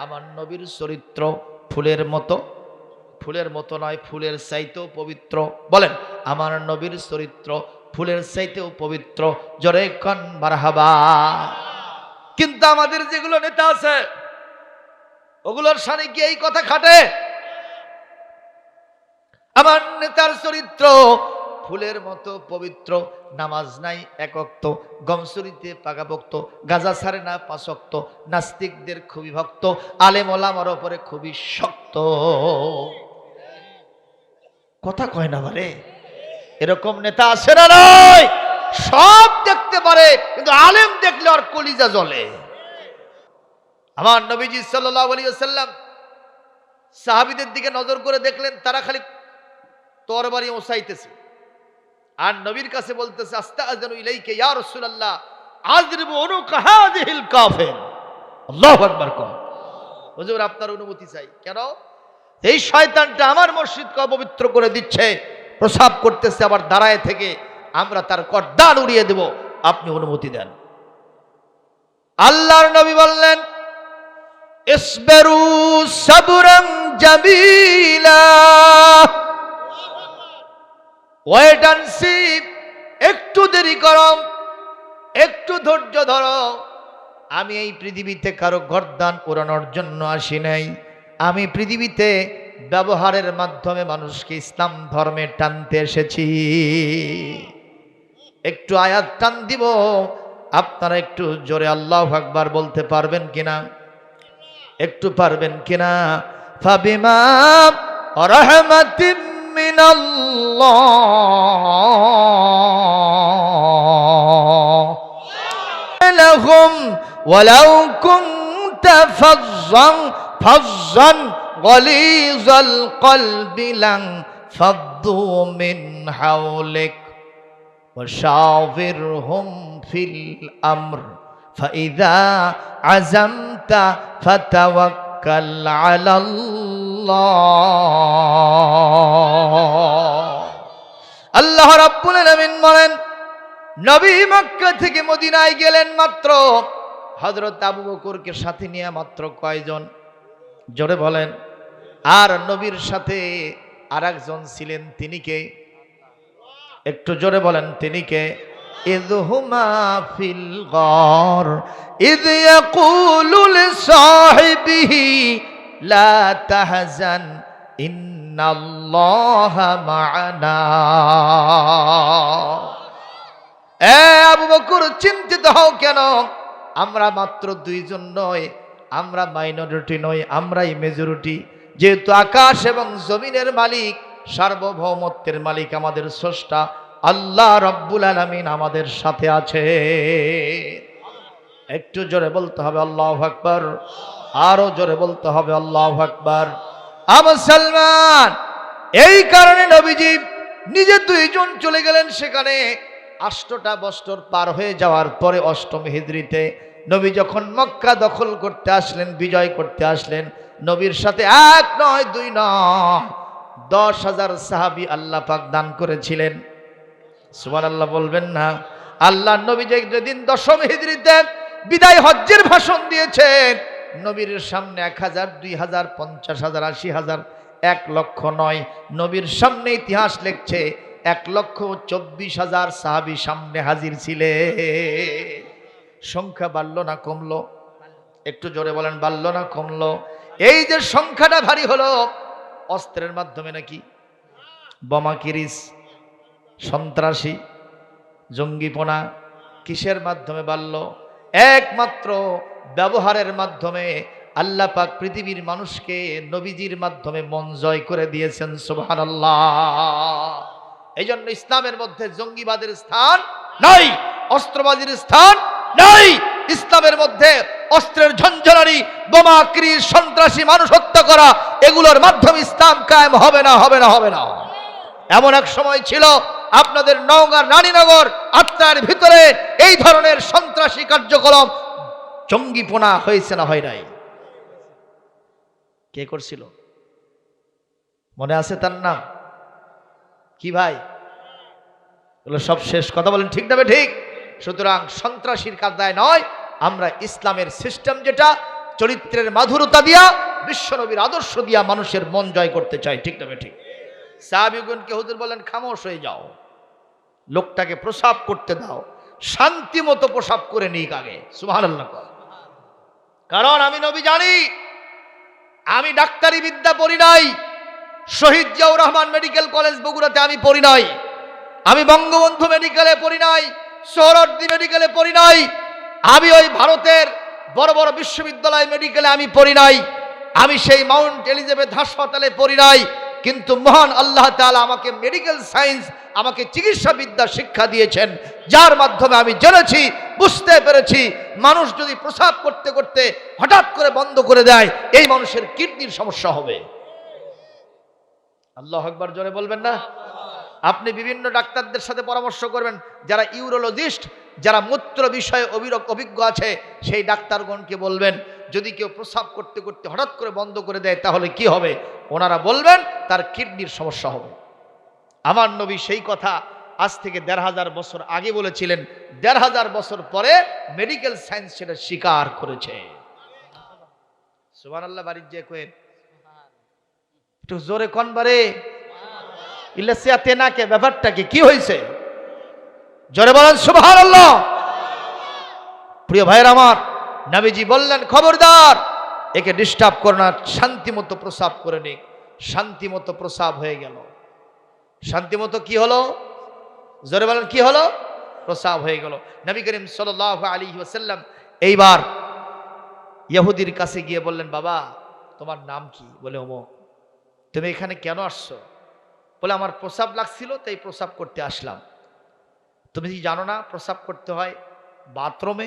আমার নবীর চরিত্র ফুলের মতো, ফুলের মতো নয়, ফুলের চাইতেও পবিত্র। বলেন, আমার নবীর চরিত্র ফুলের চাইতেও পবিত্র। জোরে কোন মারহাবা। কিন্তু আমাদের যেগুলো নেতা আছে ওগুলোর সামনে কি এই কথা খাটে? আমার নেতার চরিত্র ফুলের মতো পবিত্র, নামাজ নাই এক ওয়াক্ত, গমসুরিতে পাকাভক্ত, গাজা ছাড়ে না 5 ওয়াক্ত, নাস্তিকদের খুবই ভক্ত, আলেম ওলামার উপরে খুবই শক্ত। কথা কয় না বারে, এরকম নেতা আছে না নয়? সব দেখতে পারে কিন্তু আলেম দেখলে আর কলিজা জ্বলে। আমার নবীজি সাল্লাল্লাহু আলাইহি ওয়াসাল্লাম সাহাবীদের দিকে নজর করে দেখলেন তারা খালি তরবারি ওসাইতেছে, আর নবীর কাছে বলতেছে আস্তাআযানু ইলাইকা ইয়া রাসূলুল্লাহ আযরিবু উনুকা হাযিহিল কাফির। আল্লাহু আকবার। কর হুজুর, আপনার অনুমতি চাই। কেন? এই শয়তানটা আমার মসজিদকে অপবিত্র করে দিচ্ছে, প্রসাব করতেছে, আবার দাঁড়ায় থেকে আমরা তার গর্দান উড়িয়ে দেব, আপনি অনুমতি দেন। আল্লাহর নবী বললেন ইসবিরু সাবরান জামিলা, ওয়েট অ্যান্ড সি, একটু দেরি করো, একটু ধৈর্য ধরো। আমি এই পৃথিবীতে কারো গর্দান উড়ানোর জন্য আসি নাই, আমি পৃথিবীতে ব্যবহারের মাধ্যমে মানুষকে ইসলাম ধর্মে টানতে এসেছি। একটু আয়াত টান দিব, আপনারা একটু জোরে আল্লাহু আকবার বলতে পারবেন কিনা? একটু পারবেন কিনা? ফাবিমা রাহমাতিম মিনাল্লাহ লাহুম ওয়ালাউ কুনতা ফাজ্জান গালিজাল কলবি লান ফাদ্দু মিন হাওলিক ওয়াশাওিরহুম ফিল আমর ফাইযা আযামতা ফাতাওয়াক্কাল আলাল্লাহ। আল্লাহ রাব্বুল আলামিন বলেন, নবী মক্কা থেকে মদিনায় গেলেন মাত্র, হযরত আবু বকরকে সাথে নিয়ে মাত্র কয়জন? জোরে বলেন। আর নবীর সাথে আরেকজন ছিলেন, তিনি কে? একটু জোরে বলেন, তিনি কে? ইযহুমা ফিল গার ইয ইয়াকুলু লিসাহিবিহি লা তাহজান ইন্নাল্লাহা মা'ানা। এ আবু বকর, চিন্তিত হও কেন? আমরা মাত্র 2 জন নয়, আমরা মাইনরিটি নই, আমরাই মেজরিটি। যেহেতু আকাশ এবং জমিনের মালিক, সার্বভৌমত্বের মালিক আমাদের স্রষ্টা আল্লাহ রাব্বুল আলামিন আমাদের সাথে আছে। একটু জোরে বলতে হবে আল্লাহু আকবার, আরো জোরে বলতে হবে আল্লাহু আকবার। মুসলমান, এই কারণে নবীজি নিজে 2 জন চলে গেলেন সেখানে। 8টা বছর পার হয়ে যাওয়ার পরে 8ম হিজরিতে নবী যখন মক্কা দখল করতে আসলেন, বিজয় করতে আসলেন, নবীর সাথে 1 নয় 2 নয় 10,000 সাহাবী আল্লাহ পাক দান করেছিলেন। সুবহানাল্লাহ বলবেন না? আল্লাহ নবী যেদিন 10ম হিজরিতে বিদায় হজ্জের ভাষণ দিয়েছেন, নবীর সামনে 1000, 2000, 50,000, 80,000, 1 লক্ষ নয়, নবীর সামনে ইতিহাস লিখছে 1,24,000 সাহাবী সামনে হাজির ছিলেন। সংখ্যা বাড়লো না কমলো? একটু জোরে বলেন, বাড়লো না কমলো? এই যে সংখ্যাটা ভারী হলো, অস্ত্রের মাধ্যমে নাকি? বোমা কিরিস, সন্ত্রাসী, জঙ্গিপনা কিসের মাধ্যমে বাড়লো? একমাত্র ব্যবহারের মাধ্যমে। আল্লাহ পাক পৃথিবীর মানুষকে নবীজির মাধ্যমে মন জয় করে দিয়েছেন। সুবহানাল্লাহ। এই জন্য ইসলামের মধ্যে জঙ্গিবাদের স্থান নাই, অস্ত্রবাজির স্থান নাই। ইসলামের মধ্যে অস্ত্রের ঝঞ্ঝনানি, বোমা কিরিস, সন্ত্রাসী, মানুষ হত্যা করা, এগুলোর মাধ্যমে ইসলাম কায়েম হবে না, হবে না, হবে না। এমন এক সময় ছিল আপনাদের নওগাঁ, রানীনগর, আত্রার ভিতরে এই ধরনের সন্ত্রাসী কার্যক্রম, জঙ্গিপনা হয়েছে না হয় নাই? কে করছিল? মনে আছে তার নাম কি ভাই? এগুলো সব শেষ। কথা বলেন ঠিক না ঠিক? সুতরাং সন্ত্রাসীর কাজ দায় নয়, আমরা ইসলামের সিস্টেম যেটা চরিত্রের মাধুরতা দিয়া, বিশ্বনবীর আদর্শ দিয়া মানুষের মন জয় করতে চায়। ঠিক না ঠিক? সাহাবীগণকে হুজুর বলেন, খামোশ হয়ে যাও, লোকটাকে প্রসাব করতে দাও, শান্তি মতো প্রসাব করে নিক আগে। সুবহানাল্লাহ। কারণ আমি নবী জানি, আমি ডাক্তারি বিদ্যা পড়ি নাই, শহীদ জিয়াউর রহমান মেডিকেল কলেজ বগুড়াতে আমি পড়ি নাই, আমি বঙ্গবন্ধু মেডিকেলে পড়ি নাই, সোহরাওয়ার্দী মেডিকেলে পড়ি নাই, আমি ওই ভারতের বড় বড় বিশ্ববিদ্যালয় মেডিকেলে আমি পড়ি নাই, আমি সেই মাউন্ট এলিজাবেথ হাসপাতালে পড়ি নাই। কিন্তু মহান আল্লাহ তাআলা আমাকে মেডিকেল সায়েন্স, আমাকে চিকিৎসা বিদ্যা শিক্ষা দিয়েছেন, যার মাধ্যমে আমি জেনেছি, বুঝতে পেরেছি, মানুষ যদি প্রসাব করতে করতে হঠাৎ করে বন্ধ করে দেয়, এই মানুষের কিডনির সমস্যা হবে। আল্লাহু আকবার জোরে বলবেন না? আপনি বিভিন্ন ডাক্তারদের সাথে পরামর্শ করবেন, যারা ইউরোলজিস্ট, যারা মূত্র বিষয়ে অভিজ্ঞ আছে, সেই ডাক্তারগণকে বলবেন, যদি কেউ প্রসাব করতে করতে হঠাৎ করে বন্ধ করে দেয় তাহলে কি হবে? ওনারা বলবেন তার কিডনির সমস্যা হবে। আমার নবী সেই কথা আজ থেকে ১৫০০ বছর আগে বলেছিলেন, ১৫০০ বছর পরে মেডিকেল সায়েন্স সেটা স্বীকার করেছে। সুবহানাল্লাহ। বাড়ির যে কয়ে একটু জোরে কোন বারে ইলাসিয়াতে নাকে ব্যাপারটা কি হয়েছে? জোরে বলেন সুবহানাল্লাহ। প্রিয় ভাইয়ের আমার, নবীজি বললেন, খবরদার একে ডিস্টার্ব করো না, শান্তিমতো প্রসাব করে নিক। শান্তিমতো প্রসাব হয়ে গেল। শান্তিমতো কি হলো? জোরে বলেন কি হলো? প্রসাব হয়ে গেল। নবী করিম সাল্লাল্লাহু আলাইহি ওয়াসাল্লাম এইবার ইহুদির কাছে গিয়ে বললেন, বাবা তোমার নাম কি? বলে অমুক। তুমি এখানে কেন আসছো? বলে আমার প্রসাব লাগছিল, তাই প্রসাব করতে আসলাম। তুমি কি জানো না প্রসাব করতে হয় বাথরুমে,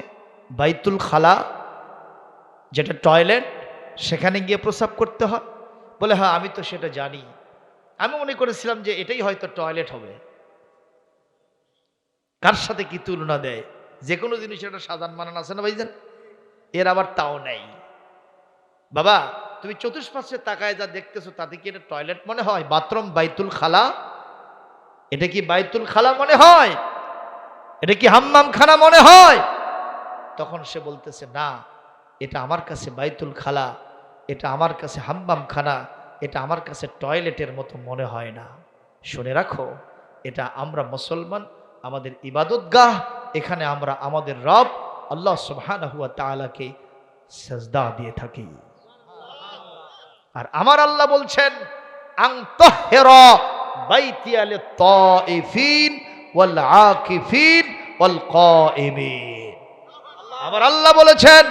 বাইতুল খালা যেটা টয়লেট, সেখানে গিয়ে প্রসাব করতে হয়? বলে হ্যাঁ আমি তো সেটা জানি, আমি মনে করেছিলাম যে এটাই হয়তো টয়লেট হবে। কার সাথে কি তুলনা দেয়? যে কোনো জিনিস একটা সাধারণ মানান আছে না ভাইজান? এর আবার তাও নেই। বাবা তুমি চতুষ্পার্শ্বে তাকায় যা দেখতেছো, তাতে কি এটা টয়লেট মনে হয়? বাথরুম, বাইতুল খালা, এটা কি বাইতুল খালা মনে হয়? এটা কি হাম্মাম খানা মনে হয়? তখন সে বলতেছে, না, এটা আমার কাছে বাইতুল খালা, এটা আমার কাছে হাম্মাম খানা, এটা আমার কাছে টয়লেটের মতো মনে হয় না। শুনে রাখো, এটা আমরা মুসলমান, আমাদের ইবাদতগাহ, এখানে আমরা আমাদের রব আল্লাহ সুবহানাহু ওয়া তাআলাকে সিজদা দিয়ে থাকি। আর আমার আল্লাহ বলছেন, আন তাহহিরা বাইতিয়া লিত-তাইফিন ওয়াল আকিফিন ওয়াল কাইমিন। আমার আল্লাহ বলেছেন,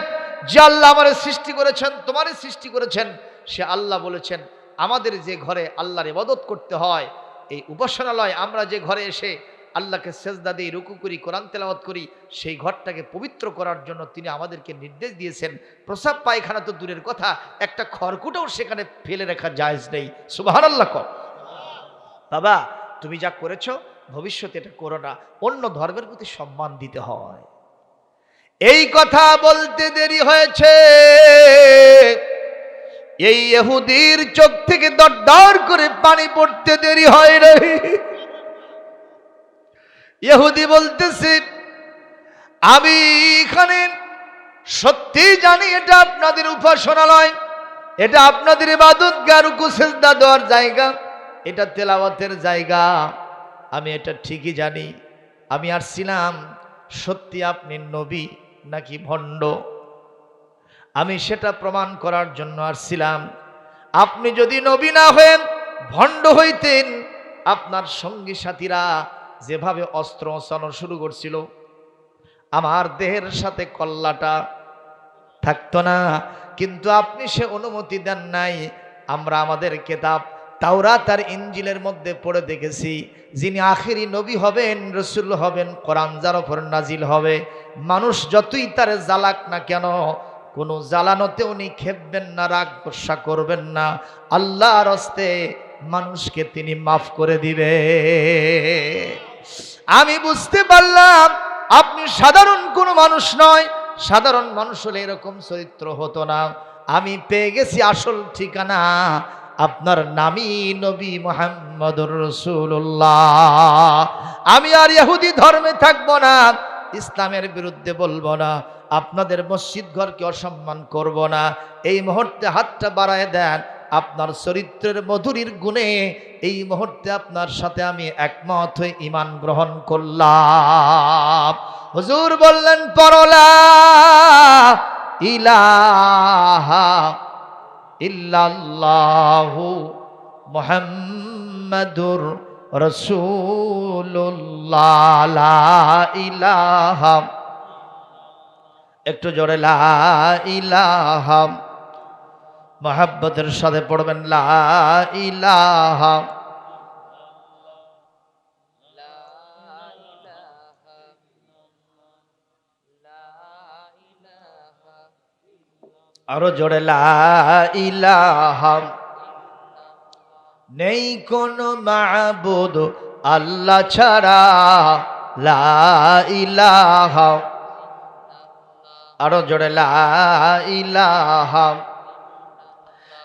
যে আল্লাহ আমারে সৃষ্টি করেছেন, তোমারে সৃষ্টি করেছেন, সে আল্লাহ বলেছেন, আমাদের যে ঘরে আল্লাহর ইবাদত করতে হয়, এই উপাসনালয়, আমরা যে ঘরে এসে আল্লাহকে সেজদা দিই, রুকু করি, কোরআন তেলাওয়াত করি, সেই ঘরটাকে পবিত্র করার জন্য তিনি আমাদেরকে নির্দেশ দিয়েছেন। প্রসাব পায়খানা তো দূরের কথা, একটা খড়কুটাও সেখানে ফেলে রাখা জায়েজ নেই। সুবহানাল্লাহ। বাবা তুমি যা করেছো, ভবিষ্যতে এটা করো না। অন্য ধর্মের প্রতি সম্মান দিতে হয়। এই কথা বলতে দেরি হয়েছে, এই ইহুদির চোখ থেকে দরদর করে পানি পড়তে দেরি হয় রে। ইহুদি বলতেছে, আমি এখানে সত্যি জানি এটা আপনাদের উপাসনালয়, এটা আপনাদের ইবাদতগাহ, রুকু সিজদা দেওয়ার জায়গা, এটা তেলাওয়াতের জায়গা, আমি এটা ঠিকই জানি। আমি আসছিলাম, সত্যি আপনি নবী নাকি ভণ্ড, আমি সেটা প্রমাণ করার জন্য আসছিলাম। আপনি যদি নবী না হয়েন, ভণ্ড হইতেন, আপনার সঙ্গী সাথীরা যেভাবে অস্ত্র চালানো শুরু করছিল, আমার দেহের সাথে কল্লাটা থাকতো না, কিন্তু আপনি সে অনুমতি দেন নাই। আমরা আমাদের কিতাব তাওরাত আর ইনজিলের মধ্যে পড়ে দেখেছি, যিনি আখেরি নবী হবেন, রাসূল হবেন, কোরআন যার উপর নাজিল হবে, মানুষ যতই তারে জ্বালাক না কেন, কোনো জ্বালানোতে উনি খেপবেন না, রাগ গোসা করবেন না, আল্লাহর হস্তে মানুষকে তিনি মাফ করে দিবে। আমি বুঝতে পারলাম আপনি সাধারণ কোনো মানুষ নয়, সাধারণ মানুষ হলে এরকম চরিত্র হতো না। আমি পেয়ে গেছি আসল ঠিকানা, আপনার নামই নবী মুহাম্মদুর রাসূলুল্লাহ। আমি আর ইহুদি ধর্মে থাকবো না, ইসলামের বিরুদ্ধে বলবো না, আপনাদের মসজিদ ঘরকে অসম্মান করব না। এই মুহূর্তে হাতটা বাড়ায় দেন, আপনার চরিত্রের মধুরীর গুণে এই মুহূর্তে আপনার সাথে আমি একমত হয়ে ঈমান গ্রহণ করলাম। হুজুর বললেন, পরলা ইলাহা ইল্লাল্লাহু মুহাম্মাদুর রাসূলুল্লাহ, লা ইলাহা, একটু জোরে, লা ইলাহা, মুহাব্বতের সাথে পড়বেন, লা ইলাহা। আরো জোরে, লা ইলাহা, নেই কোনো মাবুদ আল্লাহ ছাড়া, লা ইলাহা। আরো জোরে, লা ইলাহা,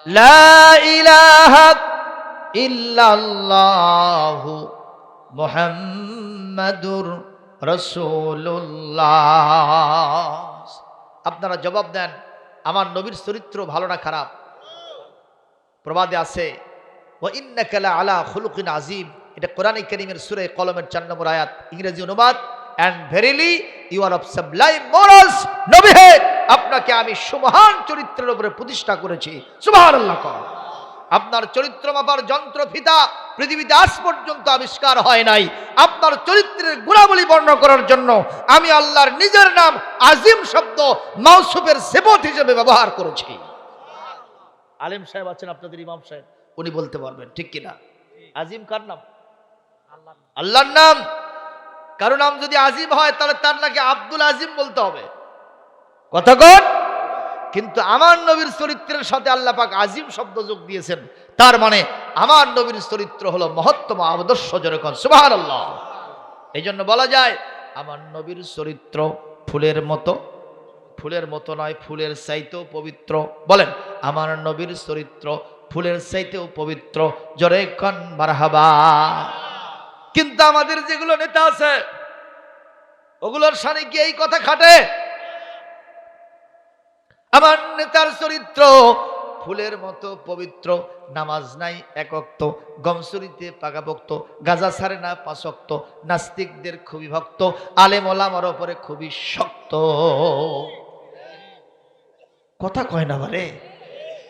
লা ইলাহা ইল্লাল্লাহু মুহাম্মাদুর রাসূলুল্লাহ। আপনারা জবাব দেন, আমার নবীর চরিত্র ভালো না খারাপ? প্রবাদে আছে, ওয়া ইন্নাকা লা আলা খুলুকিন আযীম, এটা কোরআনে কারীমের সূরা কলমের ৪ নম্বর আয়াত, ইংরেজি অনুবাদ, and verily you are of sublime morals. নবী হে, আপনাকে আমি সুমহান চরিত্রের উপরে প্রতিষ্ঠা করেছি। সুবহানাল্লাহ। আপনার চরিত্র মাপার যন্ত্র ফিতা পৃথিবীতে আজ পর্যন্ত আবিষ্কার হয় নাই। আপনার চরিত্রের গুণাবলী বর্ণনা করার জন্য আমি আল্লাহর নিজের নাম আজিম শব্দ মাউসুফের সিফত হিসেবে ব্যবহার করেছি। আলেম সাহেব আছেন আপনাদের, ইমাম সাহেব, উনি বলতে পারবেন ঠিক কিনা। আজিম কার নাম? আল্লাহর নাম। কারো নাম যদি আজিম হয় তাহলে তার নাকি আব্দুল আজিম বলতে হবে, কথা কন। কিন্তু আমার নবীর চরিত্রের সাথে আল্লাহ পাক আজিম শব্দ যোগ দিয়েছেন, তার মানে আমার নবীর চরিত্র হলো মহত্তম আদর্শ, যেরকম সুবহানাল্লাহ। এই জন্য বলা যায় আমার নবীর চরিত্র ফুলের মতো, ফুলের মতো নয়, ফুলের চাইতেও পবিত্র। বলেন, আমার নবীর চরিত্র ফুলের চাইতেও পবিত্র, জোরে কোন মারহাবা। কিন্তু আমাদের যেগুলো নেতা আছে ওগুলোর সামনে কি এই কথা খাটে? আমার নেতার চরিত্র ফুলের মতো পবিত্র, নামাজ নাই এক ওয়াক্ত, গমসুরিতে পাকাপোক্ত, গাজা ছাড়ে না ৫ ওয়াক্ত, নাস্তিকদের খুবই ভক্ত, আলেম ওলামার উপরে খুবই শক্ত। কথা কয় না বারে,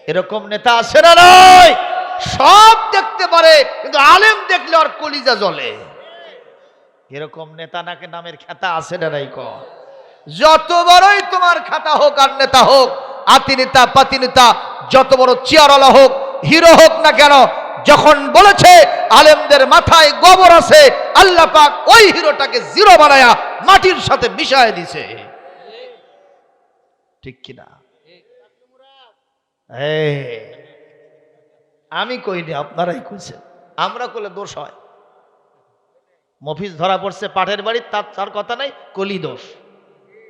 এরকম নেতা আছে না নয়? সব দেখতে পারে কিন্তু আলেম দেখলে আর কলিজা জ্বলে। এরকম নেতা নাকি নামের খেতা আছে না নাই? ক যত বড়ই তোমার খাতা হোক আর নেতা হোক, আতি নেতা পাতি নেতা, যত বড় চেয়ারওয়ালা হোক, হিরো হোক না কেন, যখন বলেছে আলেমদের মাথায় গোবর আছে, আল্লাহ পাক ওই হিরোটাকে জিরো বানায়া মাটির সাথে মিশায় দিছে। ঠিক কিনা? আমি কইনি, আপনারাই কইছেন। আমরা করলে দোষ হয়। মফিজ ধরা পড়ছে পাঠের বাড়ি, তার কথা নাই, কলি দোষ।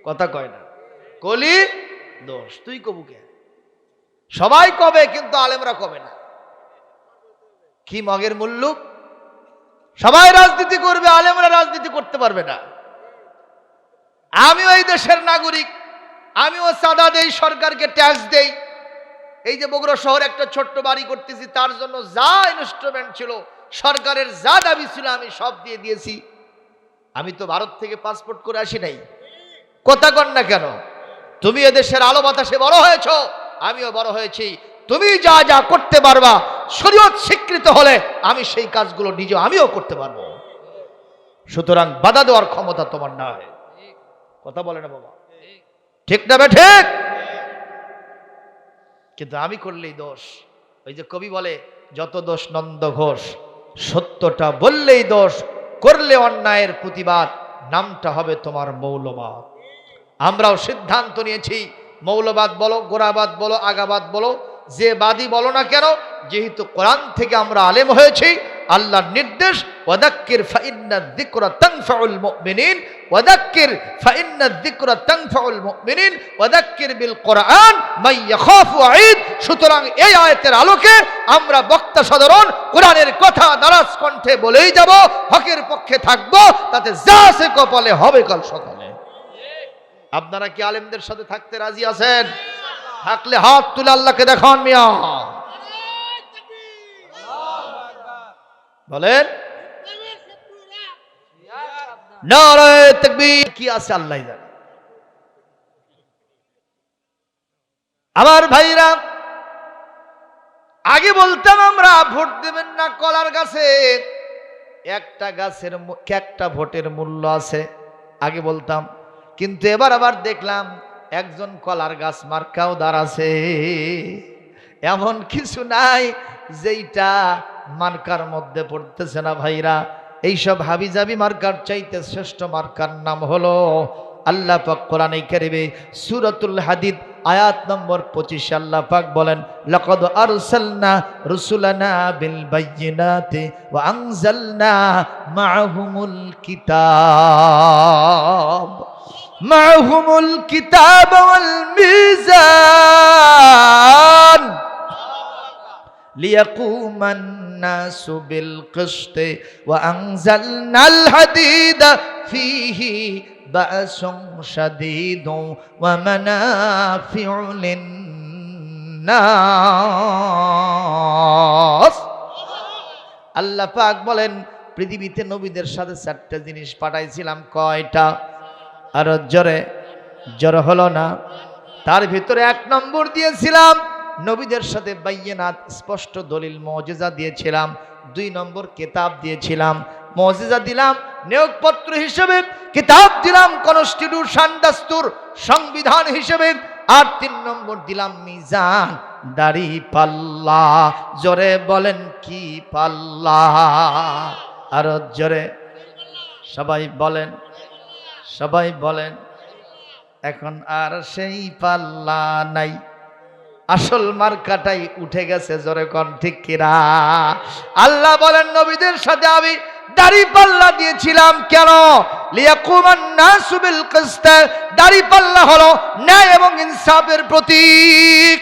কথা কয় না, কলি দোষ। তুই কবু কে? সবাই কবে, কিন্তু আলেমরা কবে না। কি মগের মুল্লুক! সবাই রাজনীতি করবে, আলেমরা রাজনীতি করতে পারবে না। আমিও এই দেশের নাগরিক, আমিও চাঁদা দেই, সরকারকে ট্যাক্স দেই। এই যে বগুড়া শহরে একটা ছোট্ট বাড়ি করতেছি, তার জন্য যা ইনস্ট্রুমেন্ট ছিল, সরকারের যা দাবি ছিল, আমি সব দিয়ে দিয়েছি। আমি তো ভারত থেকে পাসপোর্ট করে আসি নাই। কথা কন না কেন? তুমি এদেশের আলো বাতাসে বড় হয়েছ, আমিও বড় হয়েছি। তুমি যা যা করতে পারবা, শরীয়ত স্বীকৃত হলে আমি সেই কাজগুলো আমিও করতে পারবো। সুতরাং বাধা দেওয়ার ক্ষমতা তোমার নাই। কথা বলে না বাবা, ঠিক না? ঠিক। কিন্তু আমি করলেই দোষ। ওই যে কবি বলে, যত দোষ নন্দ ঘোষ, সত্যটা বললেই দোষ, করলে অন্যায়ের প্রতিবাদ, নামটা হবে তোমার মৌলবাদ। আমরাও সিদ্ধান্ত নিয়েছি, মৌলবাদ বলো, গোড়াবাদ বলো, আগাবাদ বলো, যে বাদী বলো না কেন, যেহেতু কোরআন থেকে আমরা আলেম হয়েছি, আল্লাহর নির্দেশ, ওয়াদাক্কির ফাইন্না যিকরা তানফাউল মুমিনিন, ওয়াদাক্কির ফাইন্না যিকরা তানফাউল মুমিনিন, ওয়াদাক্কির বিল কোরআন মান ইয়াখাফু ঈদ। সুতরাং এই আয়াতের আলোকে আমরা বক্তা সাধারণ কোরআনের কথা দারাজ কণ্ঠে বলেই যাব, হকের পক্ষে থাকবো, তাতে যা আছে কপালে হবে কাল সকালে। আপনারা কি আলেমদের সাথে থাকতে রাজি আছেন? থাকলে হাত তুলে আল্লাহকে দেখান মিয়া, বলেন নারায়ে তাকবীর। কি আছে আল্লাহ জানে। আমার ভাইরা, আগে বলতাম আমরা ভোট দেবেন না কলার গাছে, একটা গাছের একটা ভোটের মূল্য আছে, আগে বলতাম। কিন্তু এবার আবার দেখলাম একজন কলার গাছ মার্কাও দাঁড়াছে। এমন কিছু নাই যেইটা মার্কার মধ্যে পড়তেছে না ভাইরা। এইসব হাবিজাবি মার্কার চাইতে শ্রেষ্ঠ মার্কার নাম হলো আল্লাহ পাক কোরআনে কারিমে সূরাতুল হাদিদ আয়াত নম্বর 25 আল্লাহ পাক বলেন, লাকাদ আরসালনা রুসুলানা বিল বায়িনাতি ওয়া আনজালনা মাআহুমুল কিতাব ওয়াল মিজান লিয়াকুমান নাসু বিল কিসতি ওয়া আনজালনাল হাদিদা ফীহি বা'সুন শাদীদুন ওয়া মানাফি'ু লিন-নাস। আল্লাহ পাক বলেন, পৃথিবীতে নবীদের সাথে 4টা জিনিস পাঠাইছিলাম। কয়টা? আর জোরে হলো না। তার ভিতরে 1 নম্বর দিয়েছিলাম নবীদের সাথে বাইয়িনাত, স্পষ্ট দলিল মুজিজা দিয়েছিলাম। 2 নম্বর কিতাব দিয়েছিলাম, মুজিজা দিলাম নিয়োগপত্র হিসেবে, কিতাব দিলাম কনস্টিটিউশন দাস্তুর সংবিধান হিসেবে, আর 3 নম্বর দিলাম মিজান, দাড়ি পাল্লা। জোরে বলেন কি পাল্লা? আর জোরে সবাই বলেন, সবাই বলেন। এখন আর সেই পাল্লা নাই, আসল মার্কাটাই উঠে গেছে। জোরে কোন ঠিক কিনা? আল্লাহ বলেন, নবীদের সাথে আমি দাড়ি পাল্লা দিয়েছিলাম। কেন? লিয়াকুমান নাসু বিল কিসত। দাড়ি পাল্লা হলো ন্যায় এবং ইনসাফের প্রতীক।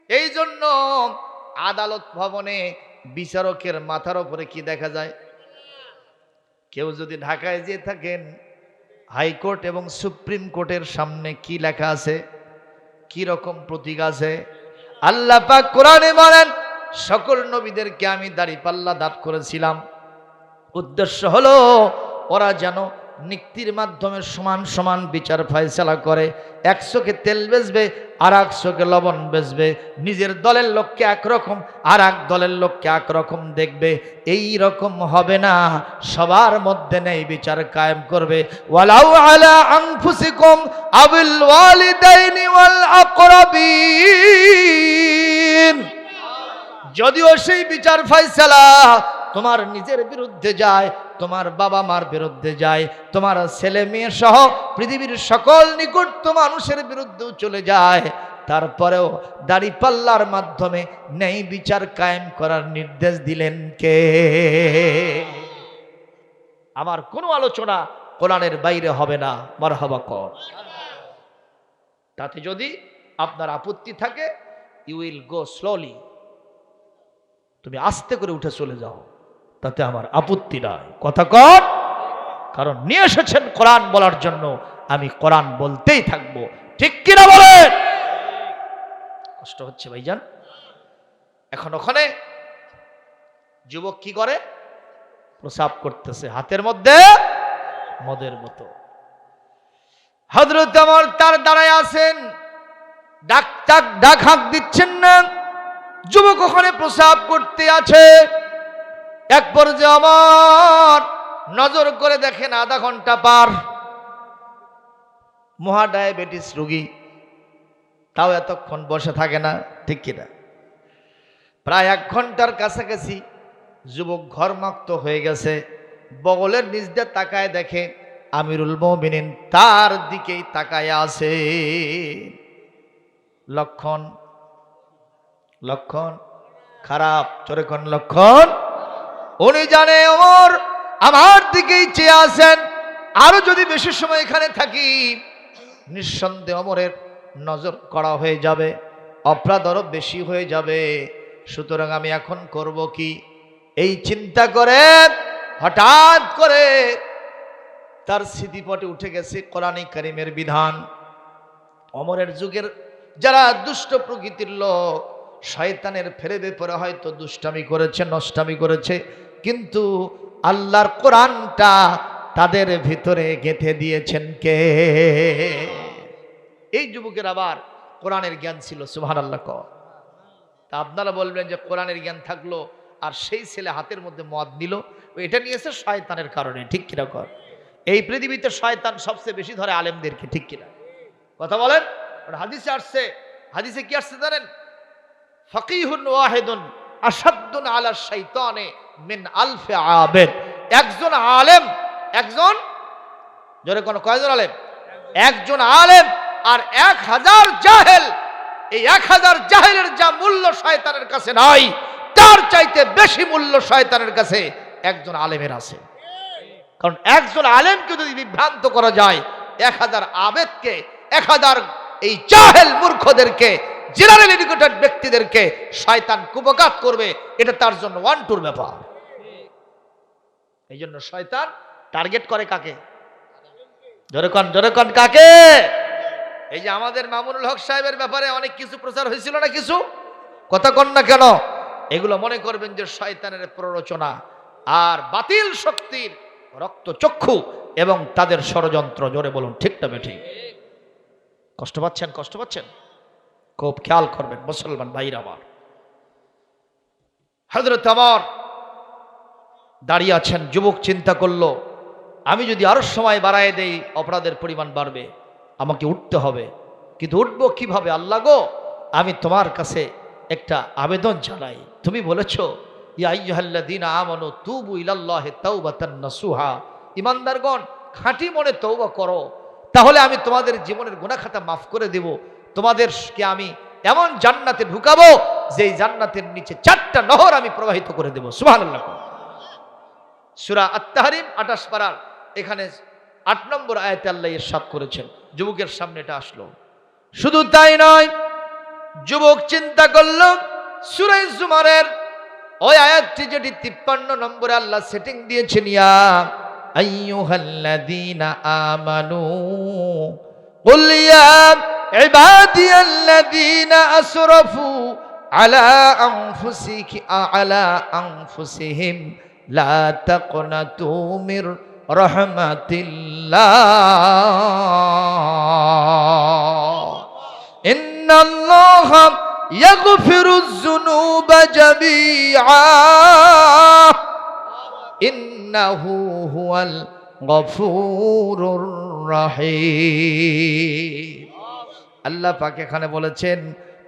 এই জন্য আদালত ভবনে বিচারকের মাথার উপরে কি দেখা যায়? কেউ যদি ঢাকায় যেয়ে থাকেন, হাইকোর্ট এবং সুপ্রিম কোর্টের সামনে কি লেখা আছে, কি রকম প্রতীক আছে? আল্লাহ পাক কোরআনে বলেন, সকল নবীদেরকে আমি দাড়িপাল্লা দাঁত করেছিলাম। উদ্দেশ্য হলো ওরা যেন নিক্তির মাধ্যমে সমান সমান বিচার ফয়সালা করে। 1 চোখে তেল বেচবে, আর 1 চোখে লবণ বেচবে। নিজের দলের লোককে একরকম, আর এক দলের লোককে একরকম দেখবে। এই রকম হবে না, সবার মধ্যে নেই বিচার কায়েম করবে। ওয়ালাউ আলা আনফুসিকুম আবিল ওয়ালিদাইনি ওয়াল আকরাবিন। যদিও সেই বিচার ফয়সালা তোমার নিজের বিরুদ্ধে যায়, তোমার বাবা মার বিরুদ্ধে যায়, তোমার ছেলে মেয়ে সহ পৃথিবীর সকল নিকট মানুষের বিরুদ্ধেও চলে যায়, তারপরেও দাড়িপাল্লার মাধ্যমে ন্যায় বিচার কায়েম করার নির্দেশ দিলেন কে? আমার কোনো আলোচনা কোরআনের বাইরে হবে না। মারহাবা কর। তাতে যদি আপনার আপত্তি থাকে, ইউ উইল গো স্লোলি, তুমি আস্তে করে উঠে চলে যাও, তাতে আমার আপত্তি নাই। কথা কর, কারণ নিয়ে এসেছেন কোরআন বলার জন্য, আমি কোরআন বলতেই থাকবো। ঠিক কিনা বলেন? কষ্ট হচ্ছে ভাইজান। এখন ওখানে যুবক কি করে? প্রসাব করতেছে, হাতের মধ্যে মদের মতো। হযরত ওমর তার দাঁড়ায় আছেন, ডাক হাঁক দিচ্ছেন না। যুবক ওখানে প্রসাব করতে আছে। এক পর্যায়ে ওমর নজর করে দেখেন 1/2 ঘন্টা পার। মহা ডায়াবেটিস রোগী, তাও এতক্ষণ বসে থাকে না। ঠিক কিনা? প্রায় 1 ঘন্টার কাছাকাছি যুবক ঘরমাক্ত হয়ে গেছে। বগলের নিচ দিয়ে তাকায় দেখে আমিরুল মুমিনিন তার দিকেই তাকায় আছে। লক্ষণ লক্ষণ খারাপ। চোরে কোন লক্ষণ? উনি জানে ওমর আমার দিকেই চেয়ে আছেন, আরো যদি বেশি সময় এখানে থাকি নিঃসন্দেহে ওমরের নজর কড়া হয়ে যাবে, অপরাধ আরো বেশি হয়ে যাবে। সুতরাং আমি এখন করব কি? এই চিন্তা করে হঠাৎ করে তার স্মৃতিপটে উঠে গেছে কোরআনে কারিমের বিধান। ওমরের যুগের যারা দুষ্ট প্রকৃতির লোক, শয়তানের ফেরেবে পরে হয়তো দুষ্টামি করেছে, নষ্টামি করেছে, কিন্তু আল্লাহর কোরআনটা তাদের ভিতরে গেঁথে দিয়েছেন কে? এই যুবকের আবার কোরআনের জ্ঞান ছিল, সুবহানাল্লাহ। তা আপনারা বলবেন যে কোরআনের জ্ঞান থাকলো আর সেই ছেলে হাতের মধ্যে মদ নিল, এটা নিয়েছে শয়তানের কারণে, ঠিক কিনা কর? এই পৃথিবীতে শয়তান সবচেয়ে বেশি ধরে আলেমদেরকে, ঠিক কিনা কথা বলেন? হাদিসে আসছে, হাদিসে কি আসছে জানেন? ফাকিহুন ওয়াহিদুন আশাদ্দুন আলা শাইতানে মিন আলফি আবেদ। একজন আলেম, একজন, জোরে কোন কয়জন আলেম? একজন আলেম আর 1000 জাহেল। এই 1000 জাহেলের যা মূল্য শয়তানের কাছে নাই, তার চাইতে বেশি মূল্য শয়তানের কাছে একজন আলেমের আছে। কারণ একজন আলেমকে যদি বিভ্রান্ত করা যায়, 1000 আবেদকে, 1000 এই জাহেল মূর্খদেরকে, জেনারেল এডুকেটেড ব্যক্তিদেরকে শয়তান কুপঘাত করবে, এটা তার জন্য ওয়ান টুর ব্যাপার। এই জন্য শয়তান টার্গেট করে কাকে? জোরে কন কাকে? এই যে আমাদের মামুনুল হক সাহেবের ব্যাপারে অনেক কিছু প্রচার হয়েছিল না, কিছু কথা কন না কেন? এগুলো মনে করবেন যে শয়তানের প্ররোচনা আর বাতিল শক্তির রক্তচক্ষু এবং তাদের ষড়যন্ত্র। জোরে বলুন ঠিক না বেঠিক? কষ্ট পাচ্ছেন? কষ্ট পাচ্ছেন? খুব খেয়াল করবেন মুসলমান ভাইরা আমার। হযরত ওমর দাঁড়িয়ে আছেন, যুবক চিন্তা করলো, আমি যদি আরো সময় বাড়ায় দেই অপরাধের পরিমাণ বাড়বে, আমাকে উঠতে হবে। কিন্তু উঠবো কিভাবে? আল্লাহ গো, আমি তোমার কাছে একটা আবেদন জানাই। তুমি বলেছো ইয়া আইয়ুহাল্লাযীনা আমানু তুবু ইলাল্লাহি তাওবাতান নাসুহা, ঈমানদারগণ খাঁটি মনে তওবা করো, তাহলে আমি তোমাদের জীবনের গুনাহ খাতা মাফ করে দেব। তোমাদেরকে আমি এমন জান্নাতে ঢুকাবো যেই জান্নাতের নিচে 4টা নহর আমি প্রবাহিত করে দেব। সুবহানাল্লাহ। সূরা আত-তাহরিম 28 পারার এখানে 8 নম্বর আয়াতে আল্লাহ ইরশাদ করেছেন। যুবকের সামনে এটা আসলো। শুধু তাই নয়, যুবক চিন্তা করল সূরা জুমারের ওই আয়াতটি যেটি 53 নম্বরে আল্লাহ সেটিং দিয়েছেন, ইয়া আইয়ুহাল্লাযীনা আমানু কুল ইয়া ইবাদিয়াল্লাযীনা আসরাফু আলা আনফুসিহিম লা তাকনাতু মির রাহমাতিল্লাহ ইন্নাল্লাহা ইয়াগফিরুয যুনুবা জামিআ ইন্নাহু হুয়াল গফুরুর রহিম। আল্লাহ পাক এখানে বলেছেন,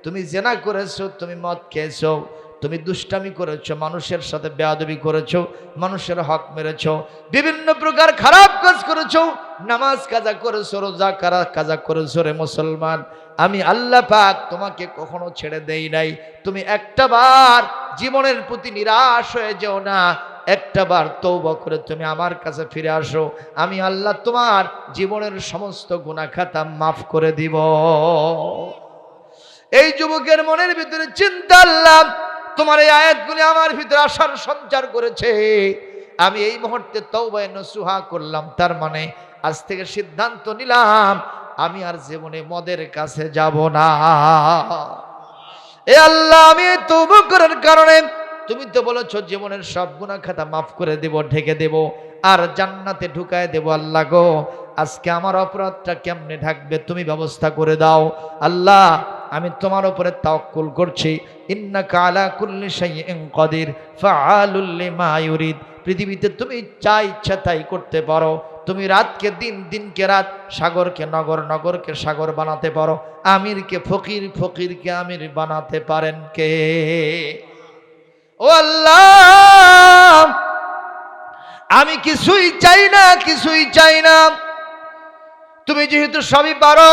তুমি জিনা করেছো, তুমি মদ খেয়েছো, তুমি দুষ্টামি করেছো, মানুষের সাথে বেয়াদবি করেছো, মানুষের হক মেরেছো, বিভিন্ন প্রকার খারাপ কাজ করেছো, নামাজ কাজা করেছো, রোজা কাজা করেছো, রে মুসলমান, আমি আল্লাহ পাক তোমাকে কখনো ছেড়ে দেই নাই। তুমি একটাবার জীবনের প্রতি নিরাশ হয়ে যেও না, একটাবার তওবা করে তুমি আমার কাছে ফিরে আসো, আমি আল্লাহ তোমার জীবনের সমস্ত গুনাহ খাতা মাফ করে দিব। এই যুবকের মনের ভিতরে চিন্তা, আল্লাহ তোমার এই আয়াতগুলি আমার ভিতরে আশার সঞ্চার করেছে, আমি এই মুহূর্তে তওবায়ে নসুহা করলাম, তার মানে আজ থেকে সিদ্ধান্ত নিলাম আমি আর জীবনে মদের কাছে যাব না। এ আল্লাহ, আমি তওবা করার কারণে তুমি তো বলেছো জীবনের সব গুনাহ খাতা মাফ করে দেব, ঢেকে দেব, আর জান্নাতে ঢুকায় দেব। আল্লাহ গো, আজকে আমার অপরাধটা কেমনে ঢাকবে তুমি ব্যবস্থা করে দাও। আল্লাহ, আমি তোমার উপরে তাওয়াক্কুল করছি, ইন্নাকা আলা কুল্লি শাইইন কাদির ফাআলুল লিমা ইউরিদ। পৃথিবীতে তুমি যা ইচ্ছা তাই করতে পারো, তুমি রাতকে দিন, দিনকে রাত, সাগরকে নগর, নগরকে সাগর বানাতে পারো, আমিরকে ফকির, ফকিরকে আমির বানাতে পারেন কে? ও আল্লাহ, আমি কিছুই চাই না, কিছুই চাই না, তুমি যেহেতু সবই পারো।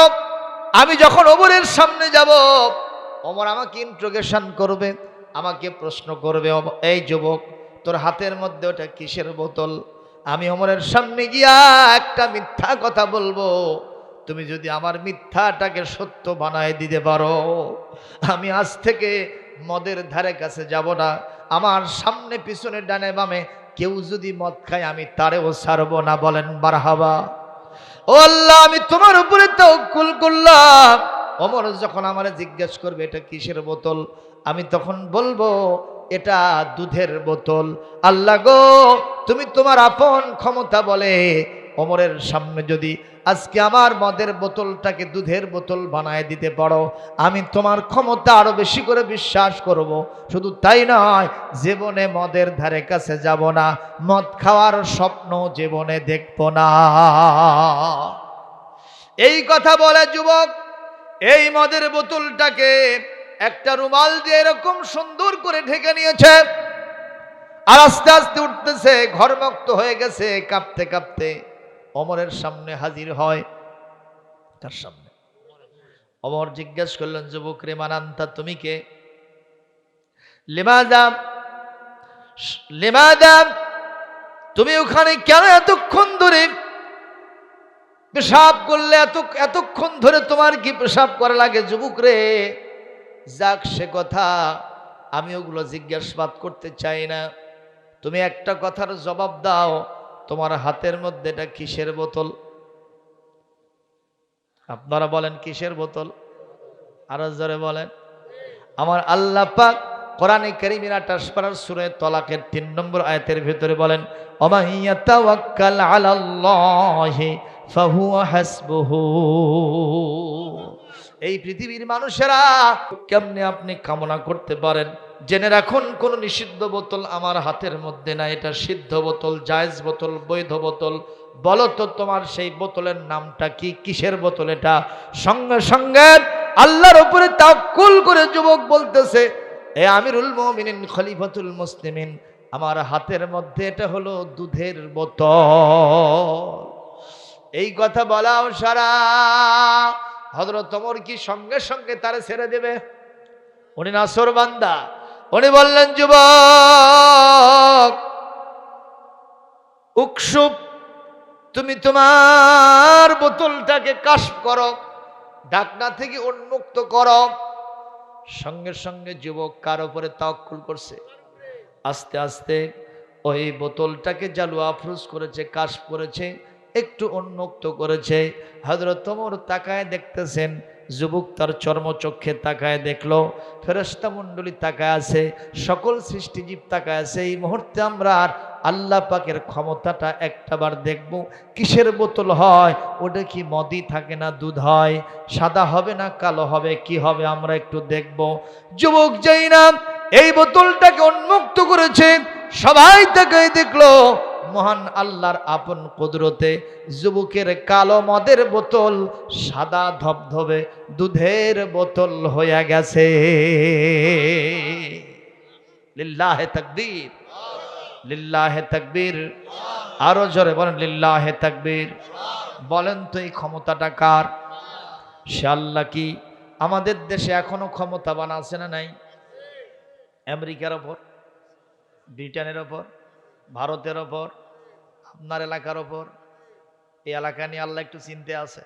আমি যখন ওমরের সামনে যাব, ওমর আমাকে ইন্ট্রোগেশন করবে, আমাকে প্রশ্ন করবে, এই যুবক তোর হাতের মধ্যে ওটা কিসের বোতল? আমি ওমরের সামনে গিয়া একটা মিথ্যা কথা বলবো, তুমি যদি আমার মিথ্যাটাকে সত্য বানায় দিতে পারো, আমি আজ থেকে মদের ধারে কাছে যাব না। আমার সামনে পিছনে ডানে বামে কেউ যদি মদ খায় আমি তারেও ছাড়বো না। বলেন মারহাবা। ও আল্লাহ, আমি তোমার উপরে তাওয়াক্কুল করলাম। ওমর যখন আমারে জিজ্ঞেস করবে এটা কিসের বোতল, আমি তখন বলবো এটা দুধের বোতল। আল্লাহ গো, তুমি তোমার আপন ক্ষমতা বলে ওমরের সামনে যদি আজকে আমার মদের বোতলটাকে দুধের বোতল বানায় দিতে পারো, আমি তোমার ক্ষমতা আরো বেশি করে বিশ্বাস করব। শুধু তাই নয়, জীবনে মদের ধারে কাছে যাব না, মদ খাওয়ার স্বপ্ন জীবনে দেখব না। এই কথা বলে যুবক এই মদের বোতলটাকে একটা রুমাল দিয়ে এরকম সুন্দর করে ঢেকে নিয়েছে, আর আস্তে আস্তে উঠতেছে, ঘরমুক্ত হয়ে গেছে, কাঁপতে কাঁপতে ওমরের সামনে হাজির হয়। তার সামনে ওমর জিজ্ঞেস করলেন, যুবক রে, মানান্তা, তুমি কে? লিমাদা, তুমি ওখানে কেন এতক্ষণ ধরে পেশাব করলে? এতক্ষণ ধরে তোমার কি পেশাব করা লাগে? যুবক রে, যাক সে কথা, আমি ওগুলো জিজ্ঞাসাবাদ করতে চাই না। তুমি একটা কথার জবাব দাও, তোমার হাতের মধ্যে এটা কিসের বোতল? আপনারা বলেন কিসের বোতল? আরো জোরে বলেন। আমার আল্লাহ পাক কোরআনে কারীমের 28 পারার সূরা তালাকের 3 নম্বর আয়াতের ভিতরে বলেন, ওমা ইয়াতাওয়াক্কাল আলাল্লাহি ফাহুয়া হাসবুহু। এই পৃথিবীর মানুষেরা কেমনে আপনি কামনা করতে পারেন? জেনে রাখুন, কোন নিষিদ্ধ বোতল আমার হাতের মধ্যে না, এটা সিদ্ধ বোতল, জায়েজ বোতল, বৈধ বোতল। বলো তো তোমার সেই বোতলের নামটা কি? কিসের বোতল এটা? সঙ্গে সঙ্গে আল্লাহর উপরে তাওয়াক্কুল করে যুবক বলতেছে, এ আমিরুল মুমিনিন, খলিফাতুল মুসলিমিন, আমার হাতের মধ্যে এটা হলো দুধের বোতল। এই কথা বলাও সারা হযরত ওমর কি সঙ্গে সঙ্গে তারে ছেড়ে দেবে? উনি নাসর বান্দা। উনি বললেন, যুবক উকসুব, তুমি তোমার বোতলটাকে কাশফ করো, ঢাকনা থেকে উন্মুক্ত করো। সঙ্গে সঙ্গে যুবক কার উপরে তাওয়াক্কুল করছে? আস্তে আস্তে ওই বোতলটাকে জালু আফরোজ করেছে, কাশফ করেছে, একটু উন্মুক্ত করেছে। হযরত ওমর তাকায় দেখতেছেন, যুবক তার চর্মচক্ষে তাকায় দেখলো, ফেরেশতা মণ্ডলী তাকায় আছে, সকল সৃষ্টিজীব তাকায় আছে। এই মুহূর্তে আমরা আর আল্লাহ পাকের ক্ষমতাটা একটাবার দেখব। কিসের বোতল হয়? ওটা কি মদই থাকে না দুধ হয়? সাদা হবে না কালো হবে? কি হবে আমরা একটু দেখব। যুবক যাই না এই বোতলটাকে উন্মুক্ত করেছে, সবাই তাকায় দেখলো, মহান আল্লাহর আপন কুদরতে যুবকের কালো মদের বোতল সাদা ধবধবে দুধের বোতল হয়ে গেছে। লিল্লাহে তাকবীর, লিল্লাহে তাকবীর। আরো জোরে বলেন লিল্লাহে তাকবীর। বলেন তো এই ক্ষমতাটা কার? সে আল্লাহ। কি আমাদের দেশে এখনো ক্ষমতাবান আছে না নাই? আমেরিকার ওপর, ব্রিটেনের ওপর, ভারতের ওপর, আপনার এলাকার ওপর। এই এলাকা নিয়ে আল্লাহ একটু চিনতে আছে,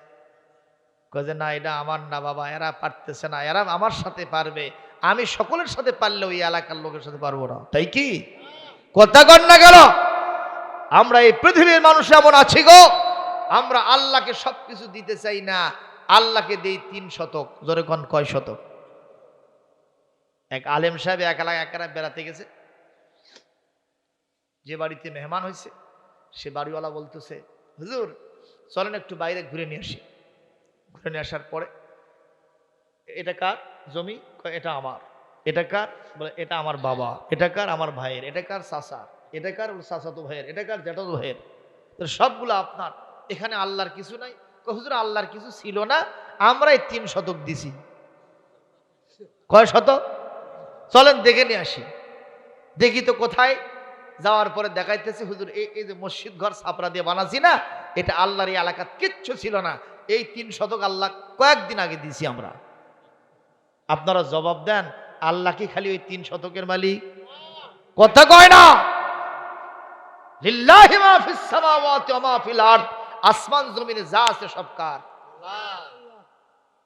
কয়ে না এটা আমার না বাবা, এরা পারতেছে না, এরা আমার সাথে পারবে, আমি সকলের সাথে পারলে ওই এলাকার লোকের সাথে পারবো না। তাই কি কথা কন না গেল? আমরা এই পৃথিবীর মানুষ এমন আছি গো, আমরা আল্লাহকে সবকিছু দিতে চাই না, আল্লাহকে দেই 3 শতক। জোরে কোন কয় শতক? এক আলেম সাহেব এক এলাকায় বেড়াতে গেছে, যে বাড়িতে মেহমান হয়েছে সে বাড়িওয়ালা বলতেছে, হুজুর চলেন একটু বাইরে ঘুরে নিয়ে আসি। ঘুরে নিয়ে আসার পরে, এটা কার জমি? এটা আমার। এটা কার? বলে এটা আমার বাবা। এটা কার? আমার ভাইয়ের। এটা কার? চাচার। এটা কার? চাচাতো ভাইয়ের। এটা কার? জ্যাঠাতো ভাইয়ের। তো সবগুলো আপনার। এখানে আল্লাহর কিছু নাই? হুজুর আল্লাহর কিছু ছিল না, আমরাই 3 শতক দিছি। কয় শতক? চলেন দেখে নিয়ে আসি। দেখি তো কোথায়। যাওয়ার পরে দেখাইতেছে, হুজুর এই যে মসজিদ ঘর ছাপরা দিয়ে বানাচ্ছি না, এটা আল্লাহর এই এলাকা কিচ্ছু ছিল না, এই 3 শতক আল্লাহ কয়েকদিন আগে দিছি আমরা। আপনারা জবাব দেন, আল্লাহ কি খালি ওই 3 শতকের মালিক? কথা কয় না। লিল্লাহি মা ফিস সামাওয়াতি ওয়া মা ফিল আরদ, আসমান জমিনে যা আছে সব কার?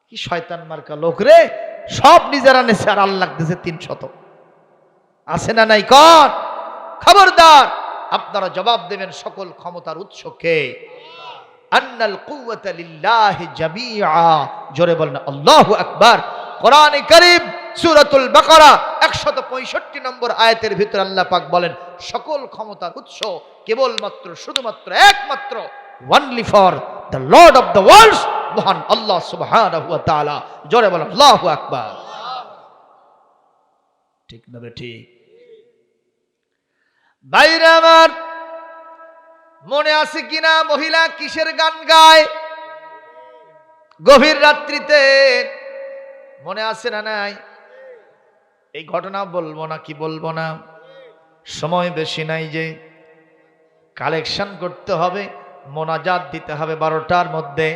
কি শয়তান মার্কা লোক রে, সব নিজেরা নেছে আর আল্লাহ দিয়েছে 3 শতক। আছে না নাই? কর খবরদার আপনারা জবাব দেবেন সকল ক্ষমতার উৎস কে? আন্নাল কুওয়াতা লিল্লাহি জামিআ। জোরে বলেন আল্লাহু আকবার। কোরআনে কারীম সূরাতুল বাকারা 165 নম্বর আয়াতের ভিতরে আল্লাহ পাক বলেন সকল ক্ষমতার উৎস কেবলমাত্র শুধুমাত্র একমাত্র only for the lord of the worlds, মহান আল্লাহ সুবহানাহু ওয়া তাআলা। জোরে বলেন আল্লাহু আকবার। ঠিক না ঠিক? ভাইরা আমার, মনে আছে কিনা মহিলা কিসের গান গায় গভীর রাত্রিতে? মনে আছে না নাই? এই ঘটনা বলবো না কি বলবো না, সময় বেশি নাই, যে কালেকশন করতে হবে, মোনাজাত দিতে হবে 12টার মধ্যে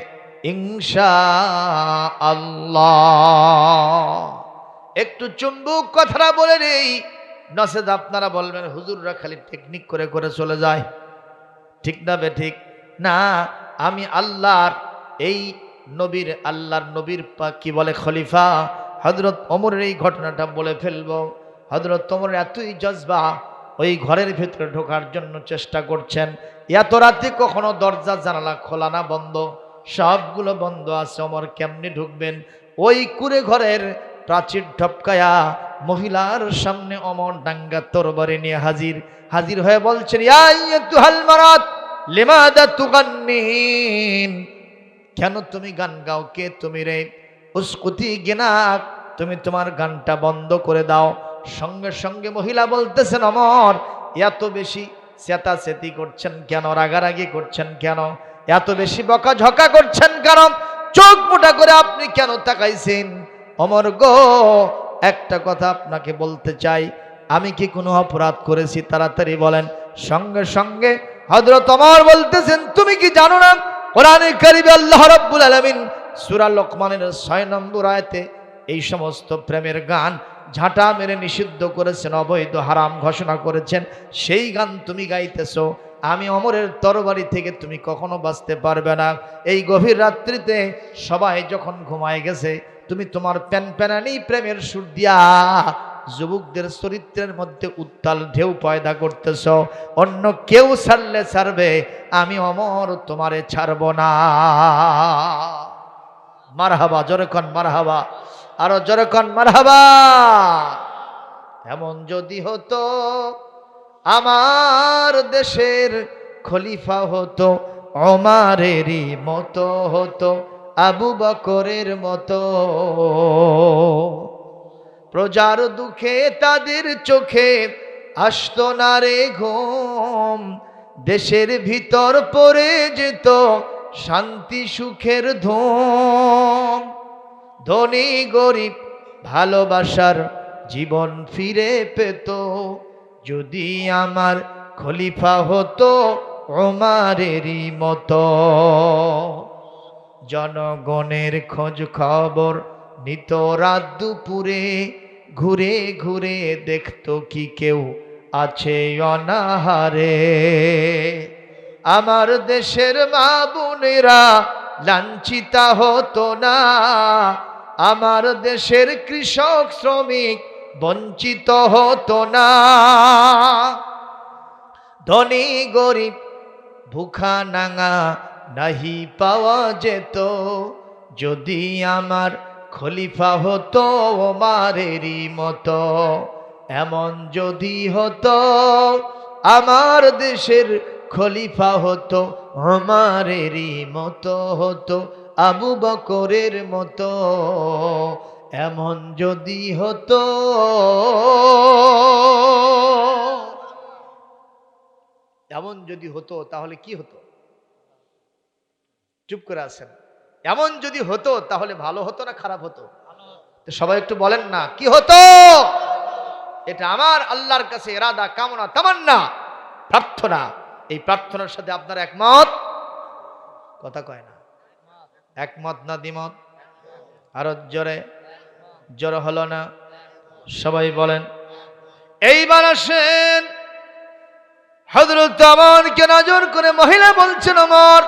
ইনশাআল্লাহ। একটু চুম্বুক কথাটা বলে নেই, নসেদ আপনারা বলবেন হুজুররা খালি টেকনিক করে করে চলে যায়। ঠিক না বে ঠিক না? আমি আল্লাহর এই নবীর, আল্লাহর নবীর কি বলে খলিফা হযরত ওমরের এই ঘটনাটা বলে ফেলবো। হযরত ওমর এতই জজবা, ওই ঘরের ভিতরে ঢোকার জন্য চেষ্টা করছেন। এত রাতে কখনো দরজা জানালা খোলা না বন্ধ, সবগুলো বন্ধ আছে। ওমর কেমনে ঢুকবেন? ওই কুড়ে ঘরের প্রাচীর ঢপকায়া মহিলার সামনে ওমর ডাঙ্গা তরবারি নিয়ে হাজির হয়ে বলছেন, ইয়া আইয়াতুহাল মারাত লিমাদা তুগান্নিন, কেন তুমি গান গাও? কে তুমি রে? উসকুতি গিনাক, তুমি তোমার গানটা বন্ধ করে দাও। সঙ্গে সঙ্গে মহিলা বলতেছেন, ওমর এত বেশি চেতাচেতি করছেন কেন? রাগারাগি করছেন কেন? এত বেশি বকাঝকা করছেন কেন? চোখ মোটা করে আপনি কেন তাকাইছেন? ওমর গো, একটা কথা আপনাকে বলতে চাই, আমি কি কোনো অপরাধ করেছি? তাড়াতাড়ি বলেন। সঙ্গে সঙ্গে হযরত ওমর বলতেছেন, তুমি কি জানো না কোরআনে কারীমে আল্লাহ রাব্বুল আলামিন সূরা লোকমানের 6 নম্বর আয়াতে এই সমস্ত প্রেমের গান ঝাঁটা মেরে নিষিদ্ধ করেছেন, অবৈধ হারাম ঘোষণা করেছেন। সেই গান তুমি গাইতেছো, আমি ওমরের তরবারি থেকে তুমি কখনো বাঁচতে পারবে না। এই গভীর রাত্রিতে সবাই যখন ঘুমায় গেছে, তুমি তোমার প্যানপ্যানানি প্রেমের সুর দিয়া যুবকদের চরিত্রের মধ্যে উত্তাল ঢেউ পয়দা করতেছ। অন্য কেউ ছাড়লে ছাড়বে, আমি ওমর তোমারে ছাড়ব না। মারহাবা, জোরে কোন মারহাবা, আরো জোরে কোন মারহাবা। এমন যদি হতো আমার দেশের খলিফা হতো ওমরেরই মতো, হতো আবু বকরের মতো। প্রজার দুঃখে তাদের চোখে আসতো না রে ঘুম, দেশের ভিতর পড়ে যেত শান্তি সুখের ধুম। ধনী গরিব ভালোবাসার জীবন ফিরে পেত, যদি আমার খলিফা হতো ওমরেরই মতো। জনগণের খোঁজ খবর নিত রাত দুপুরে, ঘুরে ঘুরে দেখতো কি কেউ আছে অনাহারে। আমার দেশের মা বোনেরা লাঞ্ছিতা হতো না, আমার দেশের কৃষক শ্রমিক বঞ্চিত হতো না। ধনী গরিব ভুখা নাঙা নাহি পাওয়া যেত, যদি আমার খলিফা হতো ওমরেরই মতো। এমন যদি হতো আমার দেশের খলিফা হতো ওমরেরই মতো, হতো আবু বকরের মতো। এমন যদি হতো, এমন যদি হতো তাহলে কি হতো? চুপ করে আছেন। এমন যদি হতো তাহলে ভালো হতো না খারাপ হতো? তো সবাই একটু বলেন না কি হতো? এটা আমার আল্লাহর কাছে ইরাদা, কামনা, তামান্না, প্রার্থনা। এই প্রার্থনার সাথে আপনারা একমত? কথা কয় না, একমত না দ্বিমত? আরো জোরে, জোরে হলো না? সবাই বলেন। এইবার আসেন, হযরত ওমরকে নজর করে মহিলা বলছেন, ওমর